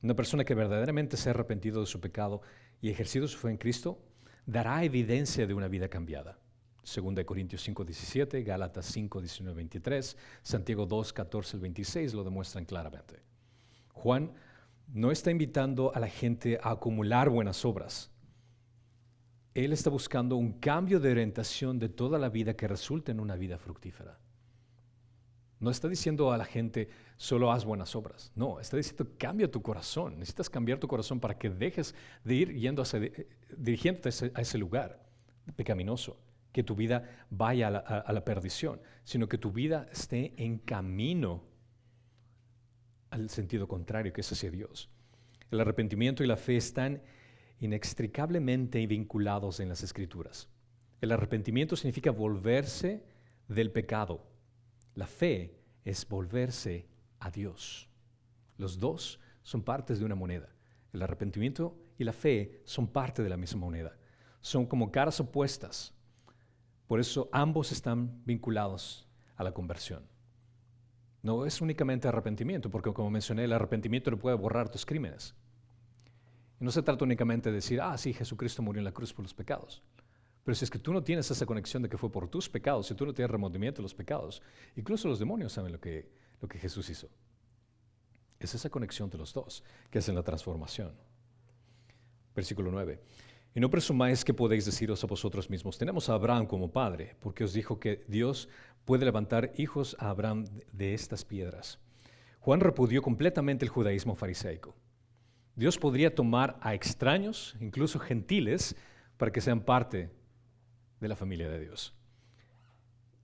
Una persona que verdaderamente se ha arrepentido de su pecado y ejercido su fe en Cristo, dará evidencia de una vida cambiada. 2 Corintios 5:17, Gálatas 5:19-23, Santiago 2:14-26 lo demuestran claramente. Juan no está invitando a la gente a acumular buenas obras. Él está buscando un cambio de orientación de toda la vida que resulte en una vida fructífera. No está diciendo a la gente, solo haz buenas obras. No, está diciendo, cambia tu corazón. Necesitas cambiar tu corazón para que dejes de ir dirigiéndote a ese lugar pecaminoso, que tu vida vaya a la perdición, sino que tu vida esté en camino al sentido contrario, que es hacia Dios. El arrepentimiento y la fe están inextricablemente vinculados en las Escrituras. El arrepentimiento significa volverse del pecado. La fe es volverse a Dios. Los dos son partes de una moneda. El arrepentimiento y la fe son parte de la misma moneda. Son como caras opuestas. Por eso ambos están vinculados a la conversión. No es únicamente arrepentimiento, porque como mencioné, el arrepentimiento no puede borrar tus crímenes. Y no se trata únicamente de decir, sí, Jesucristo murió en la cruz por los pecados. Pero si es que tú no tienes esa conexión de que fue por tus pecados, si tú no tienes remordimiento de los pecados, incluso los demonios saben lo que Jesús hizo. Es esa conexión de los dos que hacen la transformación. Versículo 9. Y no presumáis que podéis deciros a vosotros mismos, tenemos a Abraham como padre, porque os dijo que Dios puede levantar hijos a Abraham de estas piedras. Juan repudió completamente el judaísmo fariseico. Dios podría tomar a extraños, incluso gentiles, para que sean parte de la familia de Dios.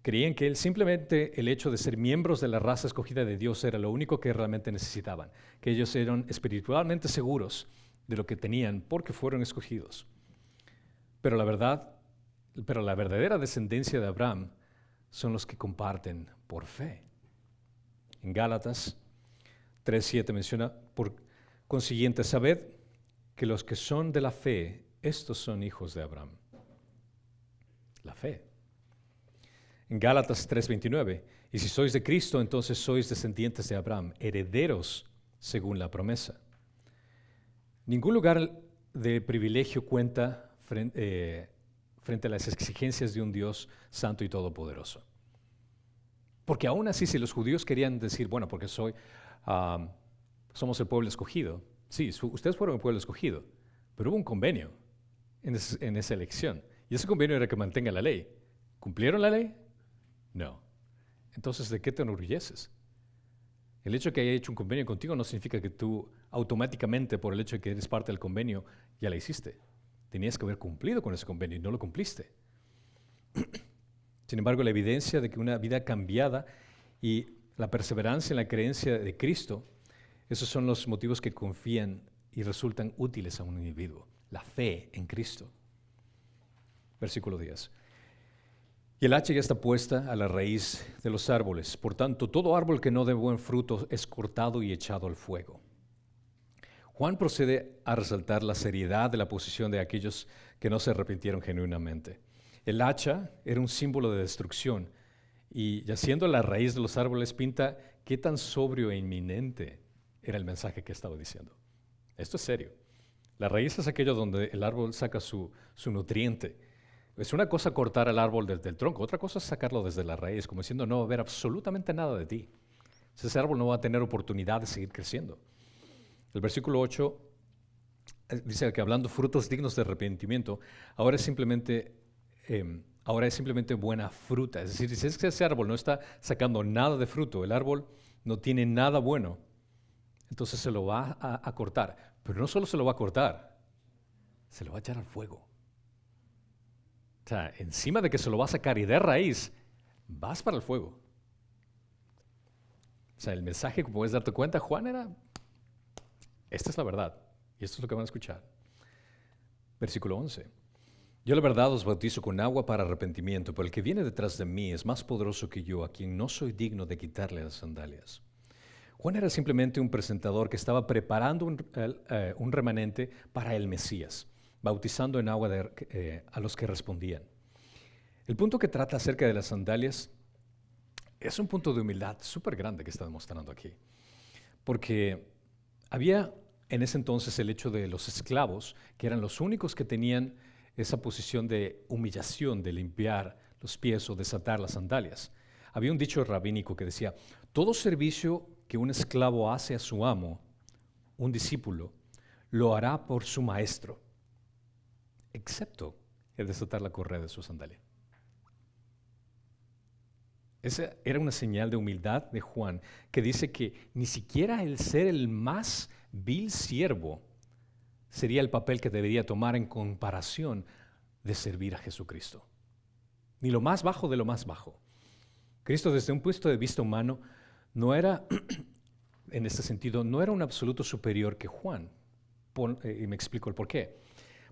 Creían que simplemente el hecho de ser miembros de la raza escogida de Dios era lo único que realmente necesitaban, que ellos eran espiritualmente seguros de lo que tenían porque fueron escogidos. Pero la verdadera descendencia de Abraham son los que comparten por fe. En Gálatas 3:7 menciona, por consiguiente, sabed que los que son de la fe, estos son hijos de Abraham. La fe. En Gálatas 3:29, y si sois de Cristo, entonces sois descendientes de Abraham, herederos según la promesa. Ningún lugar de privilegio cuenta frente a las exigencias de un Dios santo y todopoderoso. Porque aún así, si los judíos querían decir, bueno, porque somos el pueblo escogido. Sí, ustedes fueron el pueblo escogido, pero hubo un convenio en esa elección. Y ese convenio era que mantenga la ley. ¿Cumplieron la ley? No. Entonces, ¿de qué te enorgulleces? El hecho de que haya hecho un convenio contigo no significa que tú automáticamente, por el hecho de que eres parte del convenio, ya la hiciste. Tenías que haber cumplido con ese convenio y no lo cumpliste. Sin embargo, la evidencia de que una vida cambiada y la perseverancia en la creencia de Cristo, esos son los motivos que confían y resultan útiles a un individuo. La fe en Cristo. Versículo 10. Y el hacha ya está puesta a la raíz de los árboles. Por tanto, todo árbol que no dé buen fruto es cortado y echado al fuego. Juan procede a resaltar la seriedad de la posición de aquellos que no se arrepintieron genuinamente. El hacha era un símbolo de destrucción y ya siendo la raíz de los árboles pinta qué tan sobrio e inminente era el mensaje que estaba diciendo. Esto es serio. La raíz es aquello donde el árbol saca su nutriente. Es una cosa cortar el árbol desde el tronco, otra cosa es sacarlo desde la raíz, como diciendo no va a haber absolutamente nada de ti. Ese árbol no va a tener oportunidad de seguir creciendo. El versículo 8 dice que hablando frutos dignos de arrepentimiento, ahora es simplemente buena fruta. Es decir, si es que ese árbol no está sacando nada de fruto, el árbol no tiene nada bueno, entonces se lo va a cortar. Pero no solo se lo va a cortar, se lo va a echar al fuego. O sea, encima de que se lo va a sacar y de raíz, vas para el fuego. O sea, el mensaje, como puedes darte cuenta, Juan era, esta es la verdad, y esto es lo que van a escuchar. Versículo 11. Yo la verdad os bautizo con agua para arrepentimiento, pero el que viene detrás de mí es más poderoso que yo, a quien no soy digno de quitarle las sandalias. Juan era simplemente un presentador que estaba preparando un remanente para el Mesías. bautizando en agua a los que respondían. El punto que trata acerca de las sandalias es un punto de humildad súper grande que está demostrando aquí. Porque había en ese entonces el hecho de los esclavos, que eran los únicos que tenían esa posición de humillación, de limpiar los pies o desatar las sandalias. Había un dicho rabínico que decía, todo servicio que un esclavo hace a su amo, un discípulo, lo hará por su maestro, excepto el desatar la correa de su sandalia. Esa era una señal de humildad de Juan, que dice que ni siquiera el ser el más vil siervo sería el papel que debería tomar en comparación de servir a Jesucristo. Ni lo más bajo de lo más bajo. Cristo, desde un punto de vista humano, no era, en este sentido, no era un absoluto superior que Juan. Y me explico el por qué.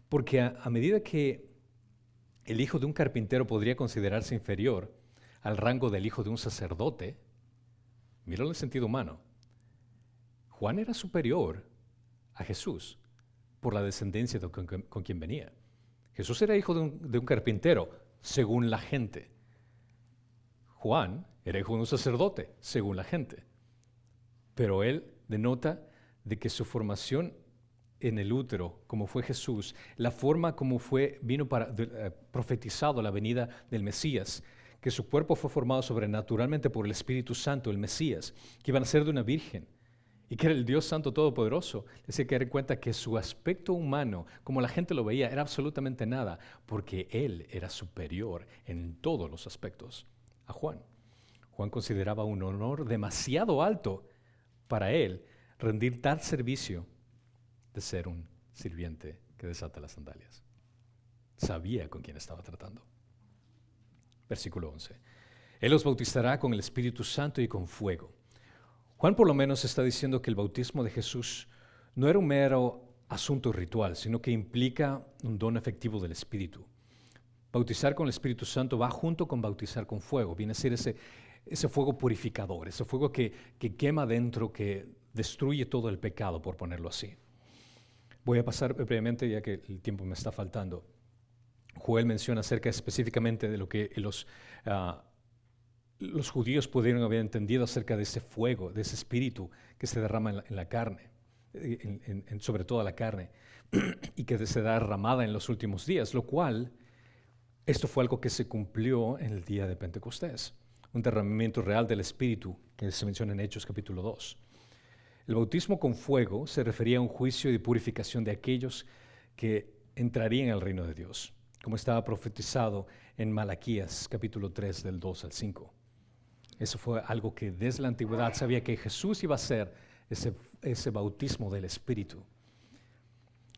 Porque a medida que el hijo de un carpintero podría considerarse inferior al rango del hijo de un sacerdote, míralo en el sentido humano, Juan era superior a Jesús por la descendencia con quien venía. Jesús era hijo de un carpintero, según la gente. Juan era hijo de un sacerdote, según la gente. Pero él denota de que su formación en el útero, como fue Jesús, la forma como vino profetizado la venida del Mesías, que su cuerpo fue formado sobrenaturalmente por el Espíritu Santo, el Mesías, que iba a ser de una virgen y que era el Dios Santo Todopoderoso. Es decir, que dar en cuenta que su aspecto humano, como la gente lo veía, era absolutamente nada, porque él era superior en todos los aspectos a Juan. Juan consideraba un honor demasiado alto para él rendir tal servicio de ser un sirviente que desata las sandalias. Sabía con quién estaba tratando. Versículo 11. Él los bautizará con el Espíritu Santo y con fuego. Juan por lo menos está diciendo que el bautismo de Jesús no era un mero asunto ritual, sino que implica un don efectivo del Espíritu. Bautizar con el Espíritu Santo va junto con bautizar con fuego. Viene a ser ese fuego purificador, ese fuego que quema dentro, que destruye todo el pecado, por ponerlo así. Voy a pasar brevemente, ya que el tiempo me está faltando. Joel menciona acerca específicamente de lo que los judíos pudieron haber entendido acerca de ese fuego, de ese espíritu que se derrama en la carne, sobre toda la carne, y que se da derramada en los últimos días, lo cual, esto fue algo que se cumplió en el día de Pentecostés, un derramamiento real del espíritu que se menciona en Hechos capítulo 2. El bautismo con fuego se refería a un juicio de purificación de aquellos que entrarían al reino de Dios, como estaba profetizado en Malaquías capítulo 3 del 2 al 5. Eso fue algo que desde la antigüedad sabía que Jesús iba a ser ese bautismo del Espíritu.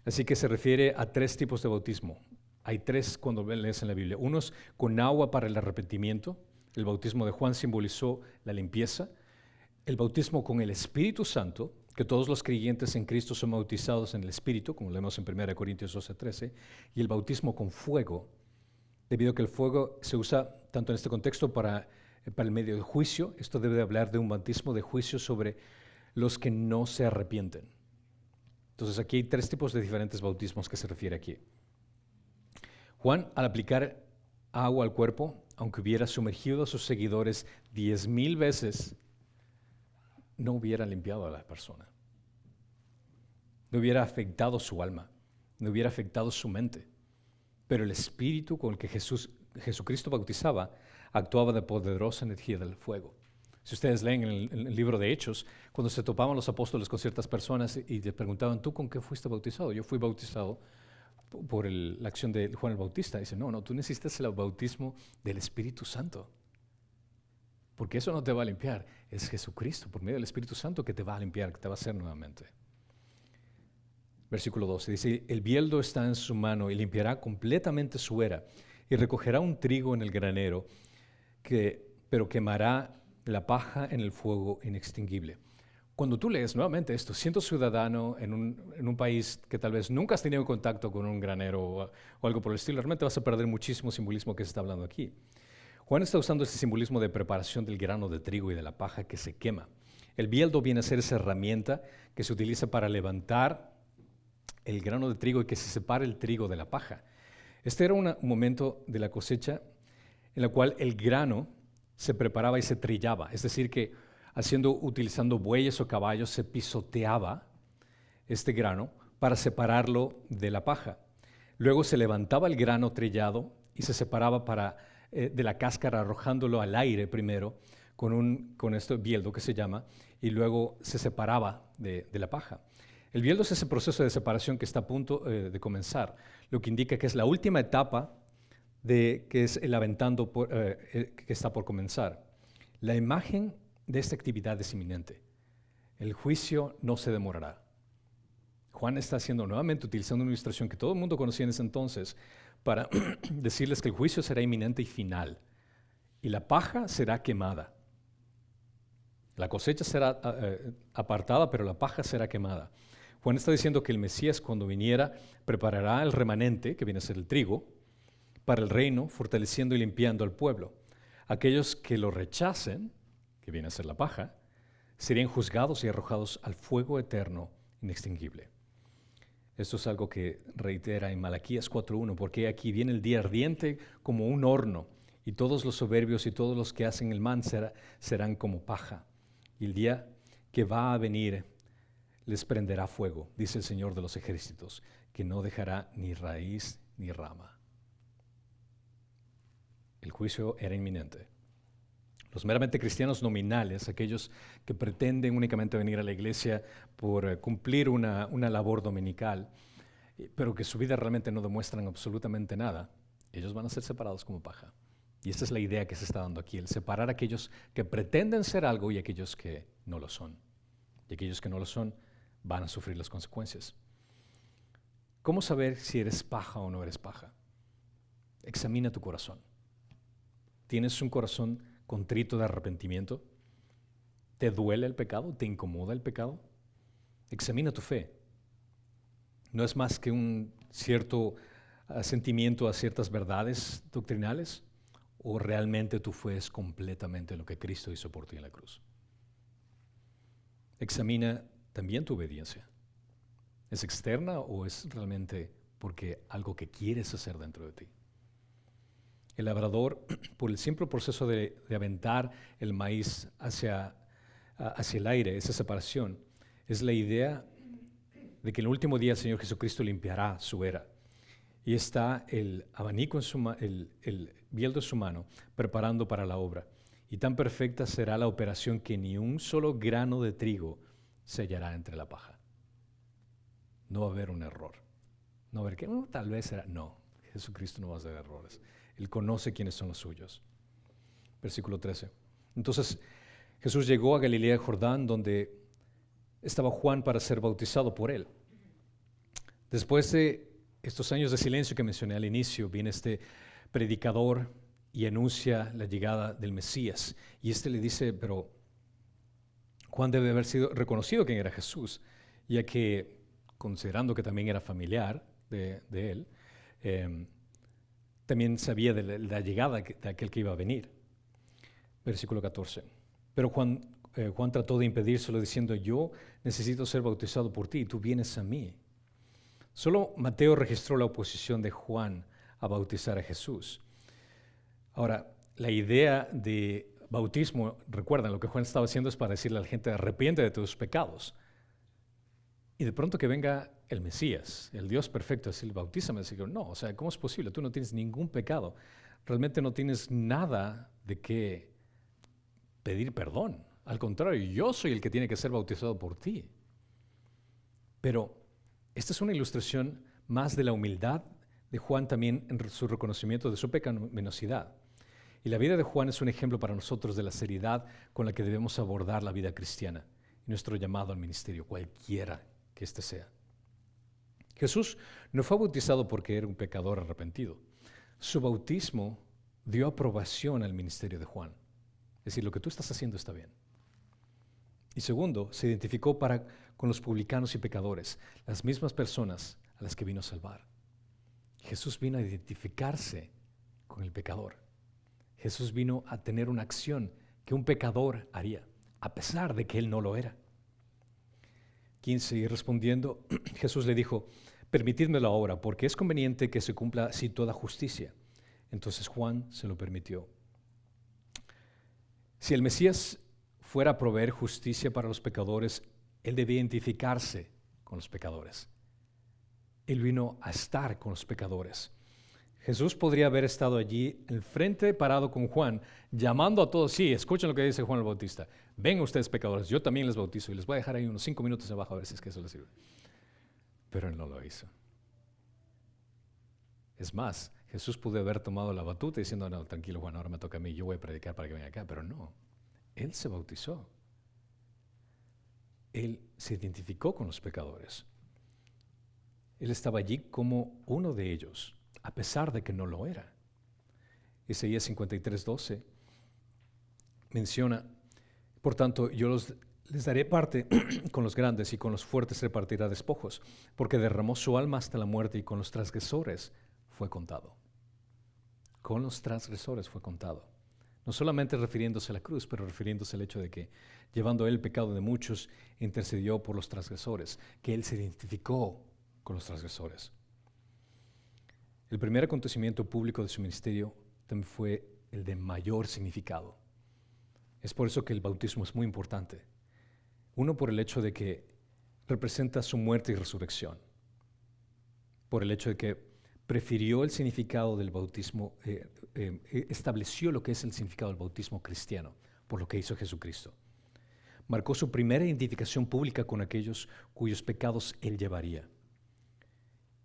Así que se refiere a tres tipos de bautismo. Hay tres cuando lees en la Biblia. Unos con agua para el arrepentimiento. El bautismo de Juan simbolizó la limpieza. El bautismo con el Espíritu Santo, que todos los creyentes en Cristo son bautizados en el Espíritu, como leemos en 1 Corintios 12:13, y el bautismo con fuego, debido a que el fuego se usa tanto en este contexto para el medio de juicio. Esto debe de hablar de un bautismo de juicio sobre los que no se arrepienten. Entonces aquí hay tres tipos de diferentes bautismos que se refiere aquí. Juan, al aplicar agua al cuerpo, aunque hubiera sumergido a sus seguidores 10,000 veces, no hubiera limpiado a la persona. No hubiera afectado su alma, no hubiera afectado su mente. Pero el espíritu con el que Jesucristo bautizaba actuaba de poderosa energía del fuego. Si ustedes leen en el libro de Hechos, cuando se topaban los apóstoles con ciertas personas y les preguntaban, ¿tú con qué fuiste bautizado? Yo fui bautizado por la acción de Juan el Bautista. Dice, no, tú necesitas el bautismo del Espíritu Santo. Porque eso no te va a limpiar. Es Jesucristo, por medio del Espíritu Santo, que te va a limpiar, que te va a hacer nuevamente. Versículo 12 dice, el bieldo está en su mano y limpiará completamente su era y recogerá un trigo en el granero, pero quemará la paja en el fuego inextinguible. Cuando tú lees nuevamente esto, siendo ciudadano en un país que tal vez nunca has tenido contacto con un granero o algo por el estilo, realmente vas a perder muchísimo simbolismo que se está hablando aquí. Juan está usando este simbolismo de preparación del grano de trigo y de la paja que se quema. El bieldo viene a ser esa herramienta que se utiliza para levantar el grano de trigo y que se separe el trigo de la paja. Este era un momento de la cosecha en la cual el grano se preparaba y se trillaba, es decir, que utilizando bueyes o caballos se pisoteaba este grano para separarlo de la paja. Luego se levantaba el grano trillado y se separaba de la cáscara, arrojándolo al aire primero con esto bieldo que se llama, y luego se separaba de la paja. El bieldo es ese proceso de separación que está a punto de comenzar, lo que indica que es la última etapa que es el aventando que está por comenzar. La imagen de esta actividad es inminente. El juicio no se demorará. Juan está haciendo nuevamente, utilizando una ilustración que todo el mundo conocía en ese entonces, para decirles que el juicio será inminente y final, y la paja será quemada. La cosecha será apartada, pero la paja será quemada. Juan está diciendo que el Mesías, cuando viniera, preparará el remanente, que viene a ser el trigo, para el reino, fortaleciendo y limpiando al pueblo. Aquellos que lo rechacen, que viene a ser la paja, serían juzgados y arrojados al fuego eterno inextinguible. Esto es algo que reitera en Malaquías 4:1, porque aquí viene el día ardiente como un horno, y todos los soberbios y todos los que hacen el mal serán como paja. Y el día que va a venir les prenderá fuego, dice el Señor de los ejércitos, que no dejará ni raíz ni rama. El juicio era inminente. Los meramente cristianos nominales, aquellos que pretenden únicamente venir a la iglesia por cumplir una labor dominical, pero que su vida realmente no demuestran absolutamente nada, ellos van a ser separados como paja. Y esta es la idea que se está dando aquí, el separar a aquellos que pretenden ser algo y aquellos que no lo son. Y aquellos que no lo son van a sufrir las consecuencias. ¿Cómo saber si eres paja o no eres paja? Examina tu corazón. ¿Tienes un corazón contrito de arrepentimiento? ¿Te duele el pecado? ¿Te incomoda el pecado? Examina tu fe. No es más que un cierto asentimiento a ciertas verdades doctrinales, o realmente tu fe es completamente lo que Cristo hizo por ti en la cruz. Examina también tu obediencia. ¿Es externa o es realmente porque algo que quieres hacer dentro de ti? El labrador, por el simple proceso de aventar el maíz hacia el aire, esa separación, es la idea de que en el último día el Señor Jesucristo limpiará su era. Y está el abanico, el bieldo en su mano, preparando para la obra. Y tan perfecta será la operación que ni un solo grano de trigo se hallará entre la paja. No va a haber un error. No va a haber que, tal vez será. No, Jesucristo no va a hacer errores. Él conoce quiénes son los suyos. Versículo 13. Entonces Jesús llegó a Galilea de Jordán, donde estaba Juan para ser bautizado por él. Después de estos años de silencio que mencioné al inicio, viene este predicador y anuncia la llegada del Mesías. Y le dice, pero Juan debe haber sido reconocido quién era Jesús, ya que, considerando que también era familiar de él, también sabía de la llegada de aquel que iba a venir. Versículo 14. Pero Juan trató de impedírselo diciendo, yo necesito ser bautizado por ti y tú vienes a mí. Solo Mateo registró la oposición de Juan a bautizar a Jesús. Ahora, la idea de bautismo, recuerdan, lo que Juan estaba haciendo es para decirle a la gente, arrepiente de tus pecados. Y de pronto que venga el Mesías, el Dios perfecto, decir, bautízame. Decir, no, o sea, ¿cómo es posible? Tú no tienes ningún pecado. Realmente no tienes nada de qué pedir perdón. Al contrario, yo soy el que tiene que ser bautizado por ti. Pero esta es una ilustración más de la humildad de Juan también en su reconocimiento de su pecaminosidad. Y la vida de Juan es un ejemplo para nosotros de la seriedad con la que debemos abordar la vida cristiana y nuestro llamado al ministerio, cualquiera que éste sea. Jesús no fue bautizado porque era un pecador arrepentido. Su bautismo dio aprobación al ministerio de Juan. Es decir, lo que tú estás haciendo está bien. Y segundo, se identificó con los publicanos y pecadores, las mismas personas a las que vino a salvar. Jesús vino a identificarse con el pecador. Jesús vino a tener una acción que un pecador haría, a pesar de que él no lo era. 15, y respondiendo, Jesús le dijo, permitidmelo ahora, porque es conveniente que se cumpla así toda justicia. Entonces Juan se lo permitió. Si el Mesías fuera a proveer justicia para los pecadores, él debía identificarse con los pecadores. Él vino a estar con los pecadores. Jesús podría haber estado allí, enfrente, parado con Juan, llamando a todos. Sí, escuchen lo que dice Juan el Bautista. Vengan ustedes pecadores, yo también les bautizo. Y les voy a dejar ahí unos 5 minutos abajo a ver si es que eso les sirve. Pero él no lo hizo. Es más, Jesús pudo haber tomado la batuta diciendo, no, tranquilo Juan, ahora me toca a mí, yo voy a predicar para que venga acá. Pero no, él se bautizó. Él se identificó con los pecadores. Él estaba allí como uno de ellos, a pesar de que no lo era. Isaías 53:12 menciona, por tanto, les daré parte con los grandes y con los fuertes repartirá despojos, porque derramó su alma hasta la muerte y con los transgresores fue contado. Con los transgresores fue contado. No solamente refiriéndose a la cruz, pero refiriéndose al hecho de que, llevando él el pecado de muchos, intercedió por los transgresores, que él se identificó con los transgresores. El primer acontecimiento público de su ministerio también fue el de mayor significado. Es por eso que el bautismo es muy importante. Uno, por el hecho de que representa su muerte y resurrección. Por el hecho de que prefirió el significado del bautismo, estableció lo que es el significado del bautismo cristiano, por lo que hizo Jesucristo. Marcó su primera identificación pública con aquellos cuyos pecados él llevaría.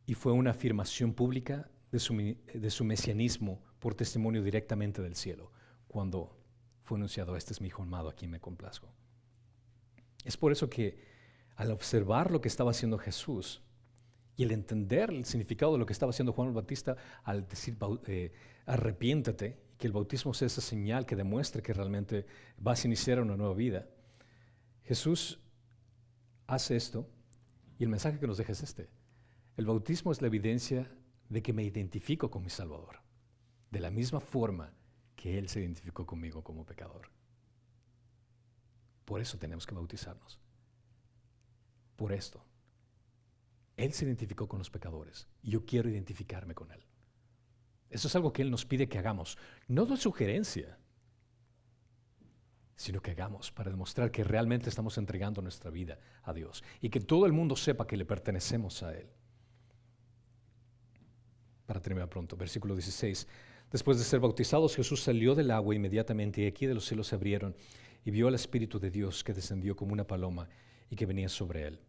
Y fue una afirmación pública de su mesianismo por testimonio directamente del cielo, cuando fue anunciado, este es mi hijo amado, a quien me complazco. Es por eso que al observar lo que estaba haciendo Jesús y el entender el significado de lo que estaba haciendo Juan el Bautista, al decir arrepiéntete, y que el bautismo sea esa señal que demuestre que realmente vas a iniciar una nueva vida, Jesús hace esto y el mensaje que nos deja es este. El bautismo es la evidencia de que me identifico con mi Salvador, de la misma forma que Él se identificó conmigo como pecador. Por eso tenemos que bautizarnos. Por esto. Él se identificó con los pecadores y yo quiero identificarme con Él. Eso es algo que Él nos pide que hagamos, no de sugerencia, sino que hagamos para demostrar que realmente estamos entregando nuestra vida a Dios y que todo el mundo sepa que le pertenecemos a Él. Para terminar pronto, versículo 16. Después de ser bautizados, Jesús salió del agua inmediatamente y aquí de los cielos se abrieron y vio al Espíritu de Dios que descendió como una paloma y que venía sobre Él.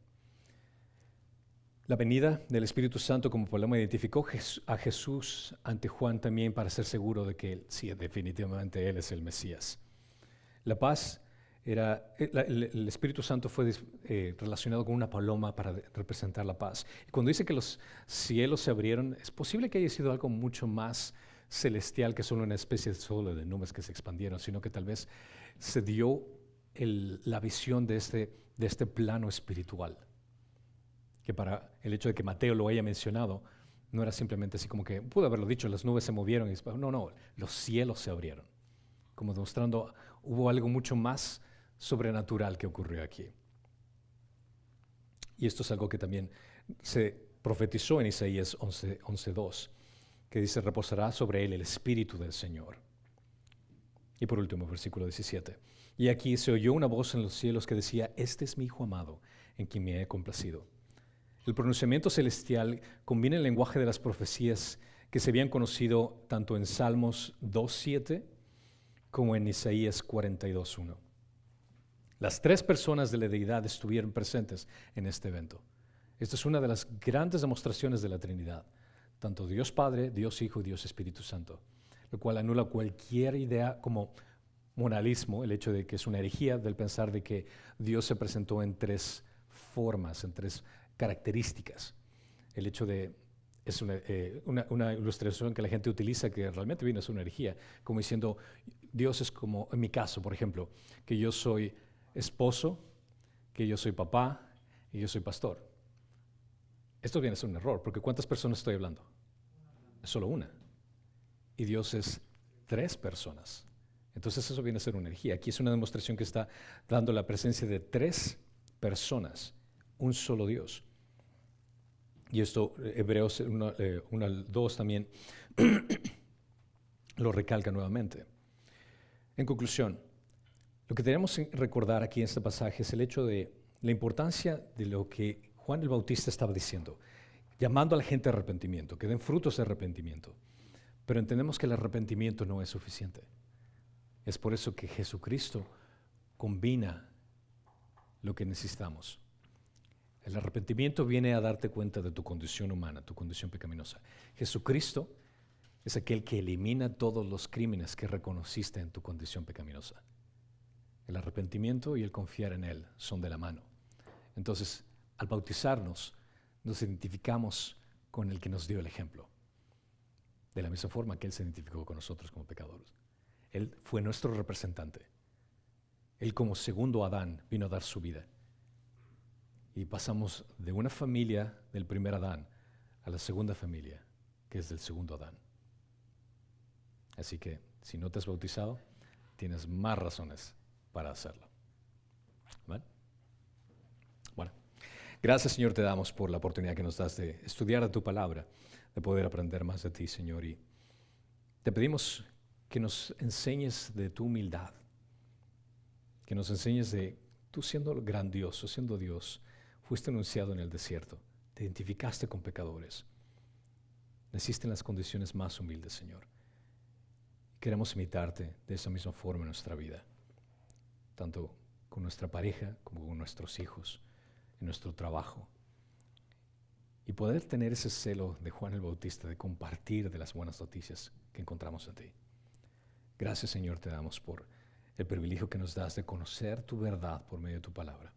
La venida del Espíritu Santo como paloma identificó a Jesús ante Juan también para ser seguro de que sí, definitivamente Él es el Mesías. La paz era, el Espíritu Santo fue relacionado con una paloma para representar la paz. Y cuando dice que los cielos se abrieron, es posible que haya sido algo mucho más celestial que solo una especie de nubes que se expandieron, sino que tal vez se dio la visión de este plano espiritual. Que para el hecho de que Mateo lo haya mencionado, no era simplemente así como que, pudo haberlo dicho, las nubes se movieron, no, los cielos se abrieron, como demostrando hubo algo mucho más sobrenatural que ocurrió aquí. Y esto es algo que también se profetizó en Isaías 11:2, que dice, reposará sobre él el Espíritu del Señor. Y por último, versículo 17, y aquí se oyó una voz en los cielos que decía, este es mi Hijo amado, en quien me he complacido. El pronunciamiento celestial combina el lenguaje de las profecías que se habían conocido tanto en Salmos 2:7 como en Isaías 42:1. Las tres personas de la deidad estuvieron presentes en este evento. Esta es una de las grandes demostraciones de la Trinidad, tanto Dios Padre, Dios Hijo y Dios Espíritu Santo, lo cual anula cualquier idea como monalismo, el hecho de que es una herejía del pensar de que Dios se presentó en tres formas, en tres características. El hecho de, es una ilustración que la gente utiliza que realmente viene a ser una herejía, como diciendo, Dios es como, en mi caso, por ejemplo, que yo soy esposo, que yo soy papá y yo soy pastor. Esto viene a ser un error, porque ¿cuántas personas estoy hablando? Es solo una. Y Dios es tres personas. Entonces eso viene a ser una herejía. Aquí es una demostración que está dando la presencia de tres personas, un solo Dios. Y esto, Hebreos 1 al 2 también lo recalca nuevamente. En conclusión, lo que tenemos que recordar aquí en este pasaje es el hecho de la importancia de lo que Juan el Bautista estaba diciendo, llamando a la gente a arrepentimiento, que den frutos de arrepentimiento. Pero entendemos que el arrepentimiento no es suficiente. Es por eso que Jesucristo combina lo que necesitamos. El arrepentimiento viene a darte cuenta de tu condición humana, tu condición pecaminosa. Jesucristo es aquel que elimina todos los crímenes que reconociste en tu condición pecaminosa. El arrepentimiento y el confiar en Él son de la mano. Entonces, al bautizarnos, nos identificamos con el que nos dio el ejemplo. De la misma forma que Él se identificó con nosotros como pecadores. Él fue nuestro representante. Él como segundo Adán vino a dar su vida. Y pasamos de una familia del primer Adán a la segunda familia, que es del segundo Adán. Así que, si no te has bautizado, tienes más razones para hacerlo. ¿Vale? Bueno, gracias, Señor, te damos por la oportunidad que nos das de estudiar tu palabra, de poder aprender más de ti, Señor. Y te pedimos que nos enseñes de tu humildad, que nos enseñes de tú siendo grandioso, siendo Dios, fuiste anunciado en el desierto, te identificaste con pecadores, naciste en las condiciones más humildes, Señor. Queremos imitarte de esa misma forma en nuestra vida, tanto con nuestra pareja como con nuestros hijos, en nuestro trabajo. Y poder tener ese celo de Juan el Bautista de compartir de las buenas noticias que encontramos en ti. Gracias, Señor, te damos por el privilegio que nos das de conocer tu verdad por medio de tu palabra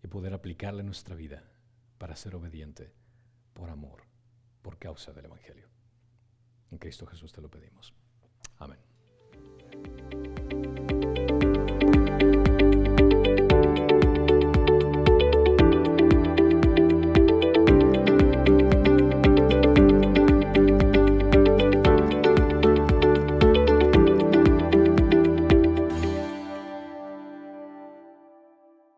y poder aplicarla en nuestra vida para ser obediente por amor, por causa del Evangelio. En Cristo Jesús te lo pedimos. Amén.